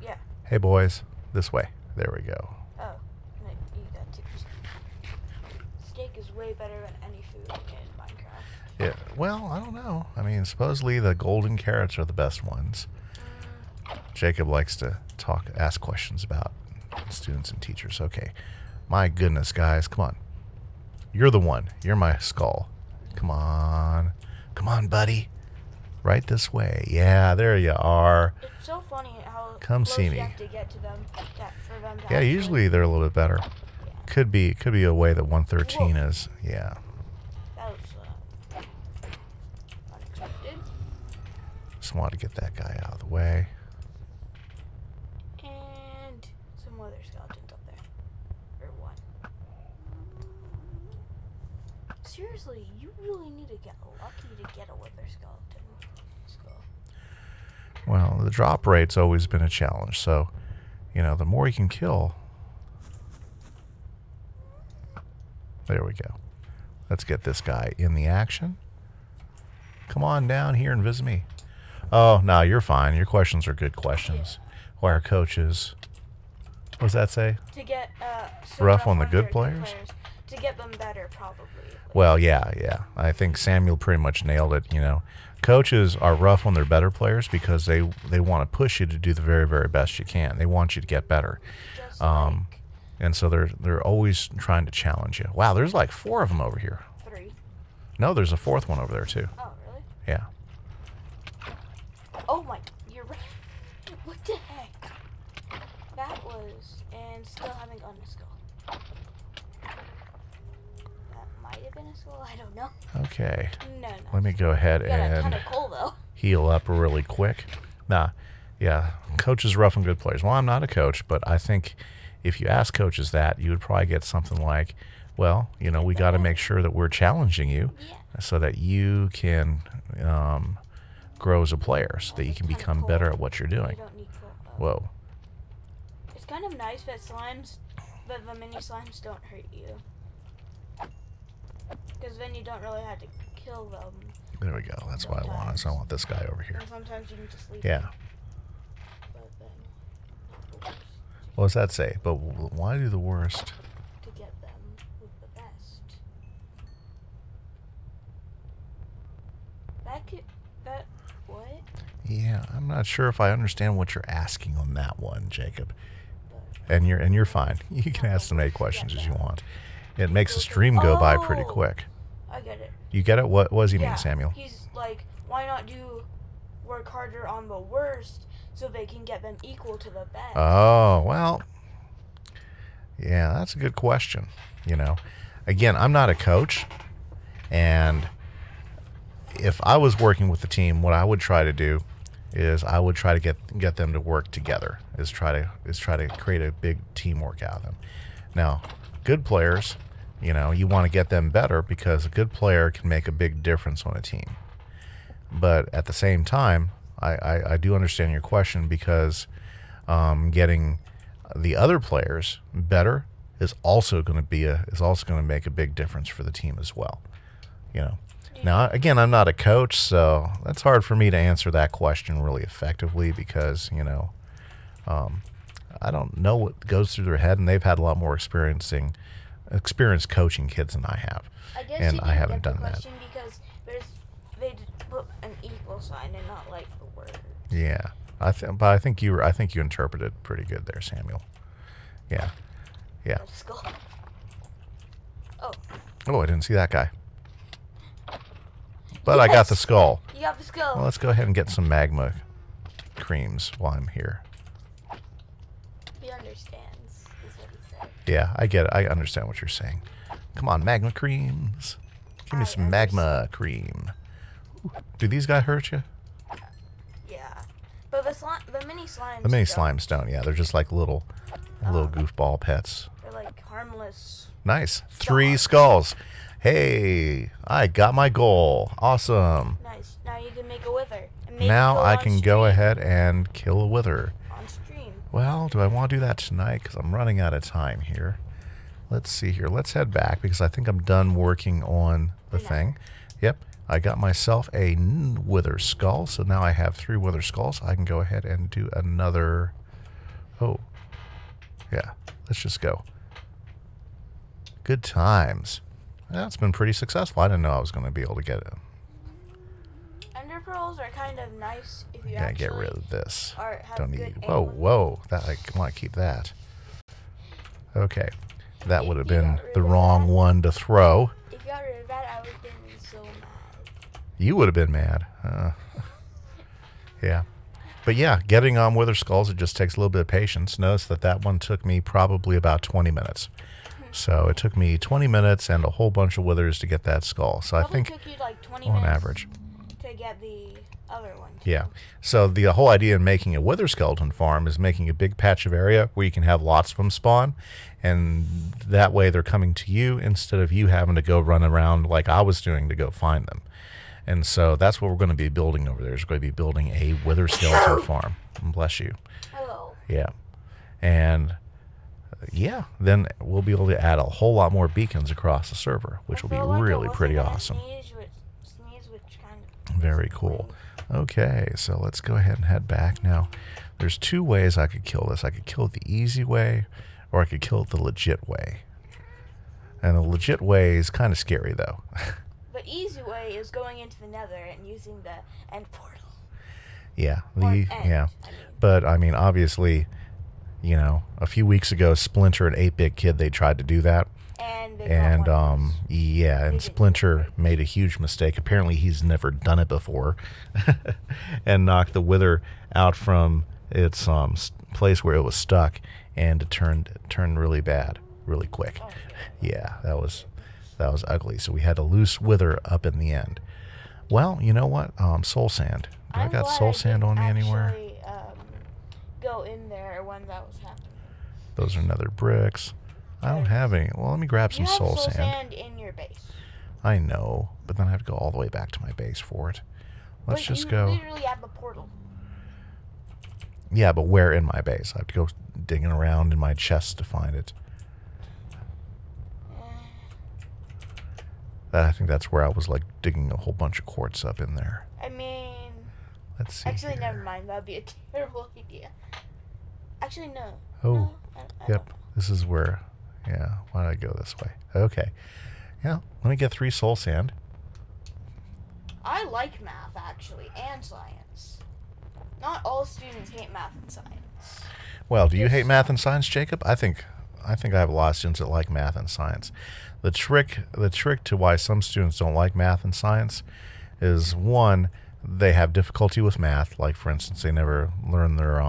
Yeah. Hey boys, this way. There we go. Oh, no, you got 2%. Steak is way better than any food in Minecraft. Yeah. Well, I don't know. I mean, supposedly the golden carrots are the best ones. Jacob likes to ask questions about students and teachers. Okay. My goodness, guys, come on. You're the one. You're my skull. Come on. Come on, buddy. Right this way. Yeah, there you are. It's so funny how come close see me. You have to get to them for them to yeah, usually they're a little bit better. Yeah. Could be a way that 113 Whoa. is. Yeah. That was unexpected. Just wanted to get that guy out of the way. And some wither skeletons up there. Or one. Seriously, you really need to get lucky to get a wither skeleton skull. Well, the drop rate's always been a challenge, so, the more you can kill. There we go. Let's get this guy in the action. Come on down here and visit me. Oh, no, you're fine. Your questions are good questions. Why are coaches... What does that say? To get rough on the good your players? to get them better, probably. Well, yeah. I think Samuel pretty much nailed it. You know, coaches are rough on their better players because they want to push you to do the very, very best you can. They want you to get better, Just and so they're always trying to challenge you. Wow, there's like 4 of them over here. 3. No, there's a 4th one over there too. Oh, really? Yeah. Oh my, you're right. What the heck? That was, and still haven't gotten a skull. That might have been a skull, I don't know. Okay. No. Let me go ahead Got a ton and of coal though. heal up really quick. Nah, yeah, coaches rough on good players. Well, I'm not a coach, but I think if you ask coaches that, you would probably get something like, well, you know, we got to make sure that we're challenging you so that you can grow as a player, so that you can become better at what you're doing. You don't need coal. Whoa. It's kind of nice that the mini slimes don't hurt you. Because then you don't really have to kill them. There we go. That's what I want. So I want this guy over here. And sometimes you can just leave Yeah. them. But then, What does that say? But why do the worst? to get them with the best. What? Yeah, I'm not sure if I understand what you're asking on that one, Jacob. And you're fine. You can ask as many questions as you want. It makes the stream go by pretty quick. I get it. You get it? What does he mean, Samuel? He's like, why not work harder on the worst so they can get them equal to the best? Oh, well, yeah, that's a good question. You know, again, I'm not a coach, and if I was working with the team, what I would try to do is I would try to get them to work together. Is try to create a big teamwork out of them. Now, good players, you know, you want to get them better because a good player can make a big difference on a team. But at the same time, I do understand your question because getting the other players better is also going to make a big difference for the team as well. You know. Now, again, I'm not a coach, so that's hard for me to answer that question really effectively because, you know, I don't know what goes through their head, and they've had a lot more experience coaching kids than I have. I guess and you I haven't get done the that. question because they put an equal sign and not like the word. Yeah, but I think you interpreted pretty good there, Samuel. Yeah. Skull. Oh, I didn't see that guy. But I got the skull. You got the skull. Well, let's go ahead and get some magma creams while I'm here. He understands, is what he said. Yeah, I get it. I understand what you're saying. Come on, magma creams. Give me some magma cream. Ooh, do these guys hurt you? Yeah. But the mini slimes The mini don't. slimes don't. Yeah, they're just like little goofball pets. They're like harmless. Nice. 3 skulls. Hey, I got my goal. Awesome. Nice. Now you can make a wither. And maybe Now kill I on can stream. go ahead and kill a wither. On stream. Well, do I want to do that tonight? Because I'm running out of time here. Let's see here. Let's head back because I think I'm done working on the thing. Yep. I got myself a wither skull. So now I have 3 wither skulls. I can go ahead and do another. Oh. Yeah. Let's just go. Good times. That's been pretty successful. I didn't know I was going to be able to get it. Ender pearls are kind of nice if you Gotta actually get rid of this. have Don't good need. aim. Whoa. That I want to keep that. Okay. That If would have you been got rid the of wrong that- one to throw. If you got rid of that, I would have been so mad. You would have been mad. Yeah. But yeah, getting on wither skulls, it just takes a little bit of patience. Notice that one took me probably about 20 minutes. So it took me 20 minutes and a whole bunch of withers to get that skull. So Probably I think took you like 20 on minutes average. to get the other one. Too. Yeah. So the whole idea in making a wither skeleton farm is making a big patch of area where you can have lots of them spawn. And that way they're coming to you instead of you having to go run around like I was doing to go find them. And so that's what we're going to be building over there. We're going to be building a wither skeleton farm. Bless you. Hello. Yeah. And yeah, then we'll be able to add a whole lot more beacons across the server, which will be really pretty awesome. Sneeze, which kind Very cool. Okay, so let's go ahead and head back. Now, there's two ways I could kill this. I could kill it the easy way, or I could kill it the legit way. And the legit way is kind of scary, though. The easy way is going into the nether and using the end portal. Yeah, End, yeah. I mean. But, I mean, obviously, you know, a few weeks ago, Splinter and 8-Bit Kid, they tried to do that. And they And, got one. yeah, and Splinter made a huge mistake. Apparently, he's never done it before. And knocked the wither out from its place where it was stuck, and it turned really bad, really quick. Oh, Yeah, that was ugly. So we had a loose wither up in the end. Well, you know what? Soul sand. Do I I'm got glad soul I sand didn't on me anywhere? actually, go in there when that was happening. Those are nether bricks. I don't have any. Well, let me grab some You have soul soul sand. sand in your base. I know, but then I have to go all the way back to my base for it. Let's But just you go. literally have a portal. Yeah, but where in my base? I have to go digging around in my chest to find it. I think that's where I was like digging a whole bunch of quartz up in there. I mean, Let's see. actually, here. never mind. That'd be a terrible idea. Actually, no. Oh, No, I yep. don't know. This is where. Yeah. Why did I go this way? Okay. Yeah. Let me get 3 soul sand. I like math, actually, and science. Not all students hate math and science. Well, do you Yes. hate math and science, Jacob? I think I have a lot of students that like math and science. The trick to why some students don't like math and science is, one, they have difficulty with math. Like, for instance, they never learn their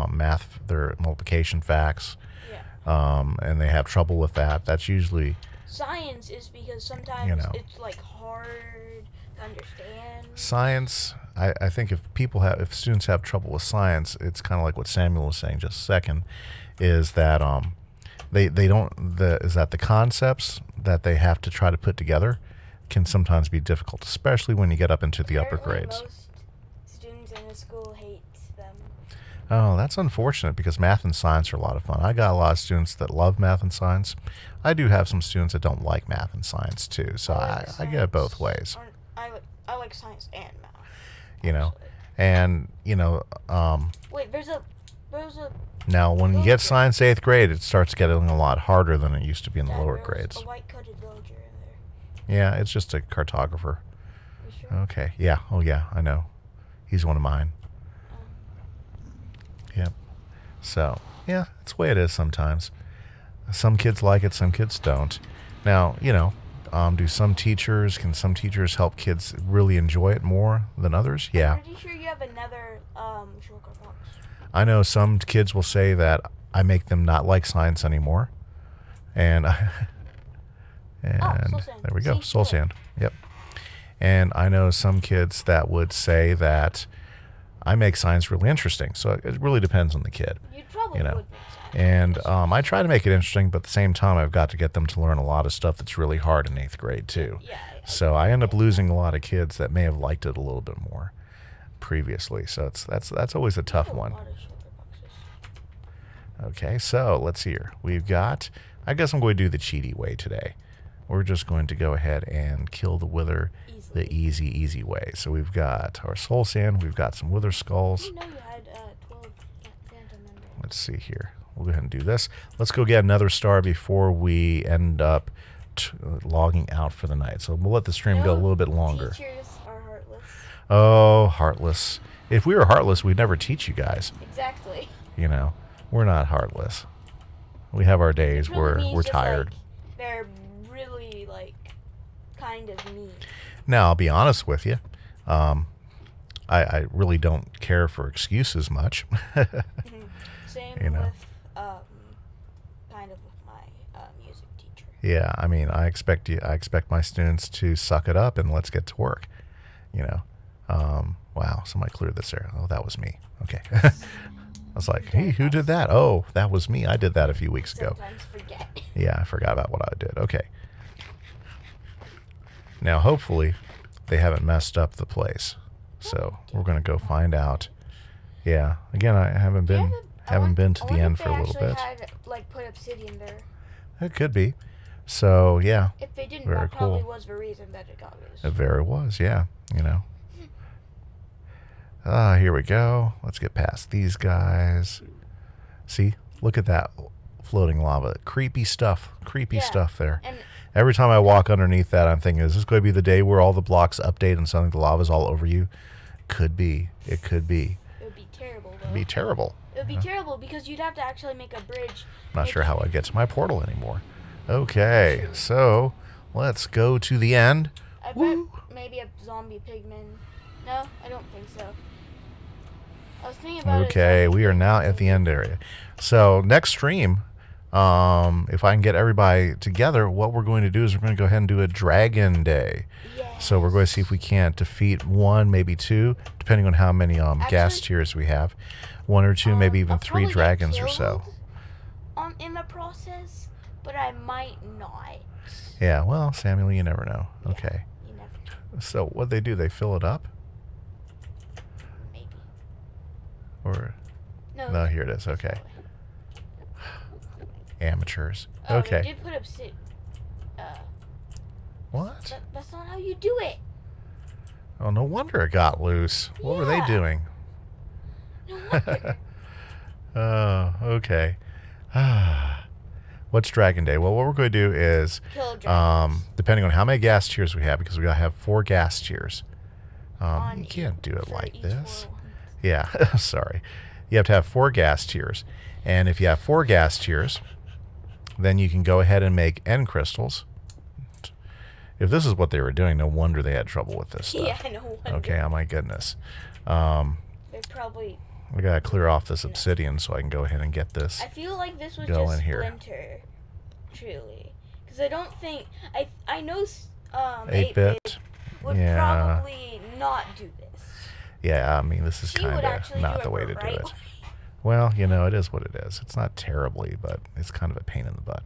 their multiplication facts, Yeah. and they have trouble with that. That's usually Science is because sometimes You know. it's like hard to understand. science. I think if students have trouble with science, it's kind of like what Samuel was saying just a second, is that the concepts that they have to try to put together can sometimes be difficult, especially when you get up into the upper Apparently grades. Most students in the school hate them. Oh, that's unfortunate because math and science are a lot of fun. I got a lot of students that love math and science. I do have some students that don't like math and science too, so I get it both ways, I like science and math. you know. actually. And, you know, Wait, there's a now when you get science 8th grade, it starts getting a lot harder than it used to be in the Dad, lower there's grades. a white-coated villager in there. Yeah, it's just a cartographer. You sure? Okay, yeah, oh yeah, I know. He's one of mine. Yep. So, yeah, that's the way it is sometimes. Some kids like it, some kids don't. Now, you know, can some teachers help kids really enjoy it more than others? Yeah. I'm pretty sure you have another shortcut box. I know some kids will say that I make them not like science anymore. And soul sand. there we go, See, soul look. sand. Yep. And I know some kids that would say that I make science really interesting. So it really depends on the kid. You probably You know, would make science. And I try to make it interesting, but at the same time, I've got to get them to learn a lot of stuff that's really hard in 8th grade too. Yeah. So I end up losing a lot of kids that may have liked it a little bit more previously. So that's always a tough one. A lot of shortcut boxes. Okay, so let's see here. We've got, I guess I'm going to do the cheaty way today. We're just going to go ahead and kill the wither the easy way. So we've got our soul sand, we've got some wither skulls. You know you had 12 phantom members. Let's see here. We'll go ahead and do this. Let's go get another star before we end up logging out for the night. So we'll let the stream go a little bit longer. Teachers are heartless. Oh, heartless. If we were heartless, we'd never teach you guys. Exactly. You know, we're not heartless. We have our days Which really where means we're just, tired. Like, they're really like kind of mean. Now, I'll be honest with you. I really don't care for excuses much. Same You know. with kind of with my music teacher. Yeah, I mean, I expect my students to suck it up and let's get to work. You know. Wow, somebody cleared this area. Oh, that was me. Okay. I was like, hey, who did that? Oh, that was me. I did that a few weeks ago. Sometimes forget. Yeah, I forgot about what I did. Okay. Now, hopefully, they haven't messed up the place. So we're gonna go find out. Yeah. Again, I haven't been to the end for a little bit. Had, like, put obsidian there. It could be. So yeah, If they didn't, Very that probably cool. was the reason that it got loose. it very was. Yeah. You know. Here we go. Let's get past these guys. See? Look at that floating lava. Creepy stuff. Creepy stuff there. And every time I walk underneath that, I'm thinking, is this going to be the day where all the blocks update and suddenly the lava's all over you? Could be. It could be. it would be terrible, though. It'd be terrible. It would be terrible because you'd have to actually make a bridge. Not sure how I get to my portal anymore. Okay, so let's go to the end. I bet Woo. maybe a zombie pigman. No, I don't think so. I was thinking about Okay, we are now at the end area. So next stream, if I can get everybody together, what we're going to do is we're going to go ahead and do a dragon day. Yes. So we're going to see if we can't defeat one, maybe two, depending on how many gas tiers we have. One or two, maybe even I'll 3 probably get dragons or so. killed in the process, but I might not. Yeah, well, Samuel, you never know. Yeah. Okay. You never know. So what they do, they fill it up? Maybe. Or No. no, here it is. Okay. Amateurs. Oh, Okay. They did put up What? that's not how you do it. Oh, no wonder it got loose. What were they Yeah. doing? No wonder. Oh, okay. What's Dragon Day? Well, what we're going to do is, Kill dragons. depending on how many gas tiers we have, because we gotta have 4 gas tiers. On You can't do it for like each this. world. Yeah, sorry. You have to have 4 gas tiers. And if you have 4 gas tiers, then you can go ahead and make end crystals. If this is what they were doing, no wonder they had trouble with this stuff. Yeah, no wonder. Okay, oh my goodness. They probably. We gotta clear off this obsidian so I can go ahead and get this. I feel like this was Go just in here. Splinter, truly, because I don't think I know 8-bit. would Yeah. probably not do this. Yeah, I mean, this is She would kind actually of not do the it way the to do right it. way. Well, you know, it is what it is. It's not terribly, but it's kind of a pain in the butt.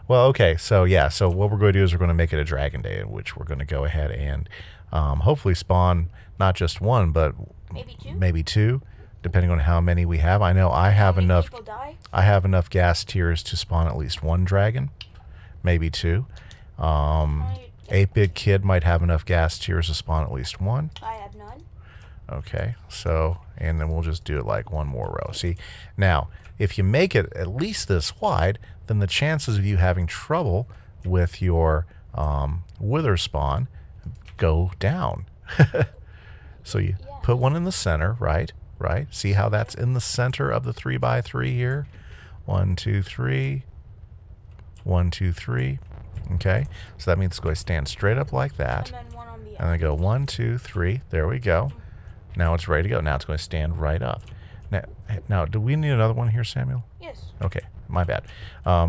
Well, okay, so yeah, so what we're going to do is we're going to make it a Dragon Day, in which we're going to go ahead and hopefully spawn not just 1, but Maybe 2? depending on how many we have. I know I have How many enough. people die? I have enough gas tiers to spawn at least 1 dragon, maybe 2. 8-bit kid might have enough gas tiers to spawn at least 1. I have none. Okay, so, and then we'll just do it like 1 more row. See, now, if you make it at least this wide, then the chances of you having trouble with your wither spawn go down. So you put 1 in the center, right? Right? See how that's in the center of the 3x3 here? 1, 2, 3. 1, 2, 3. Okay, so that means it's going to stand straight up like that. And then 1 on the And then go 1, 2, 3. There we go. Now it's ready to go. Now it's going to stand right up. Now, do we need another one here, Samuel? Yes. Okay, my bad.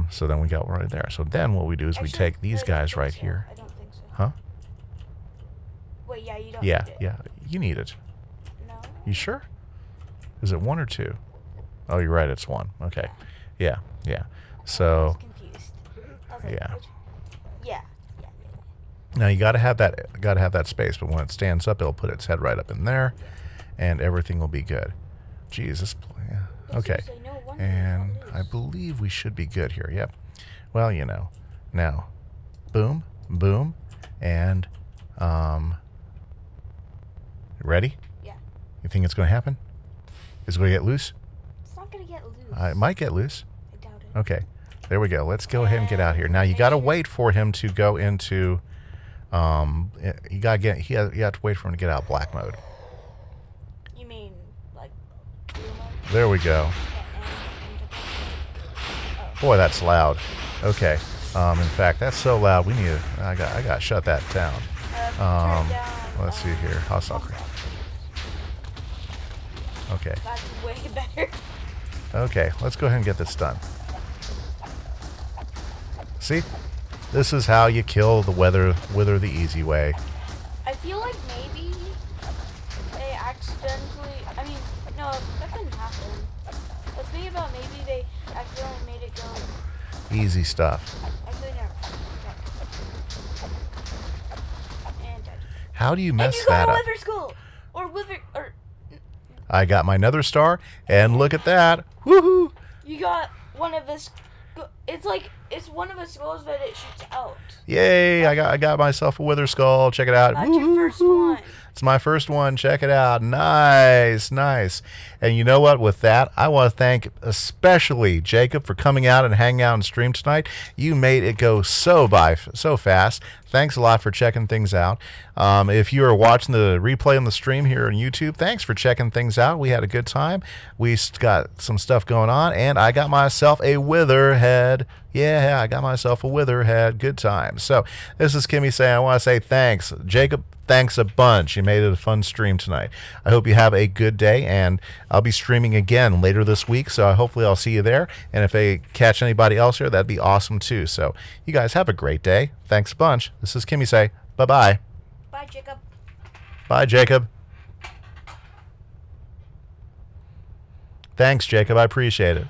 So then we got one right there. So then what we do is we Actually, take these I don't guys think right so. here. I don't think so. Huh? Wait, yeah, you don't Yeah, need it. yeah. You need it. No. You sure? Is it 1 or 2? Oh, you're right. It's 1. Okay. Yeah, yeah. I So was confused. I was like, yeah. Yeah. Now you got to have that space, but when it stands up, it'll put its head right up in there, and everything will be good. Jesus. Yeah. But Okay. seriously, no wonder And how it I is. believe we should be good here. Yep. Well, you know. Now, boom, boom, and ready? Yeah. You think it's going to happen? Is it going to get loose? It's not gonna get loose. It might get loose. I doubt it. Okay. There we go. Let's go ahead and get out here. Now you got to wait for him to go into. You got to get. You have to wait for him to get out of black mode. You mean like blue mode? There we go. Boy, that's loud. Okay. In fact, that's so loud. We need to. I got to shut that down. Turn down, Let's see here. Hostile. Okay. That's way better. Okay. Let's go ahead and get this done. See, this is how you kill the wither the easy way. I feel like maybe they accidentally. I mean, no, that couldn't happen. Let's think about maybe they accidentally made it go. Easy stuff. Actually, never. Okay. And dead. How do you And mess you that got a up? wither skull or wither or I got my nether star, and look at that. Woohoo! you got one of this. It's like it's one of the skulls that it shoots out. Yay! I got myself a wither skull. Check it out. That's your first one. It's my first one. Check it out. Nice, nice. And you know what? With that, I want to thank especially Jacob for coming out and hanging out and stream tonight. You made it go so fast. Thanks a lot for checking things out. If you are watching the replay on the stream here on YouTube, thanks for checking things out. We had a good time. We got some stuff going on, and I got myself a wither head. Yeah, I got myself a wither head. Good time. So this is Kimmy saying I want to say thanks. Jacob, thanks a bunch. You made it a fun stream tonight. I hope you have a good day, and I'll be streaming again later this week, so hopefully I'll see you there. And if I catch anybody else here, that'd be awesome too. So you guys have a great day. Thanks a bunch. This is Kimmy say bye-bye. Bye, Jacob. Bye, Jacob. Thanks, Jacob. I appreciate it.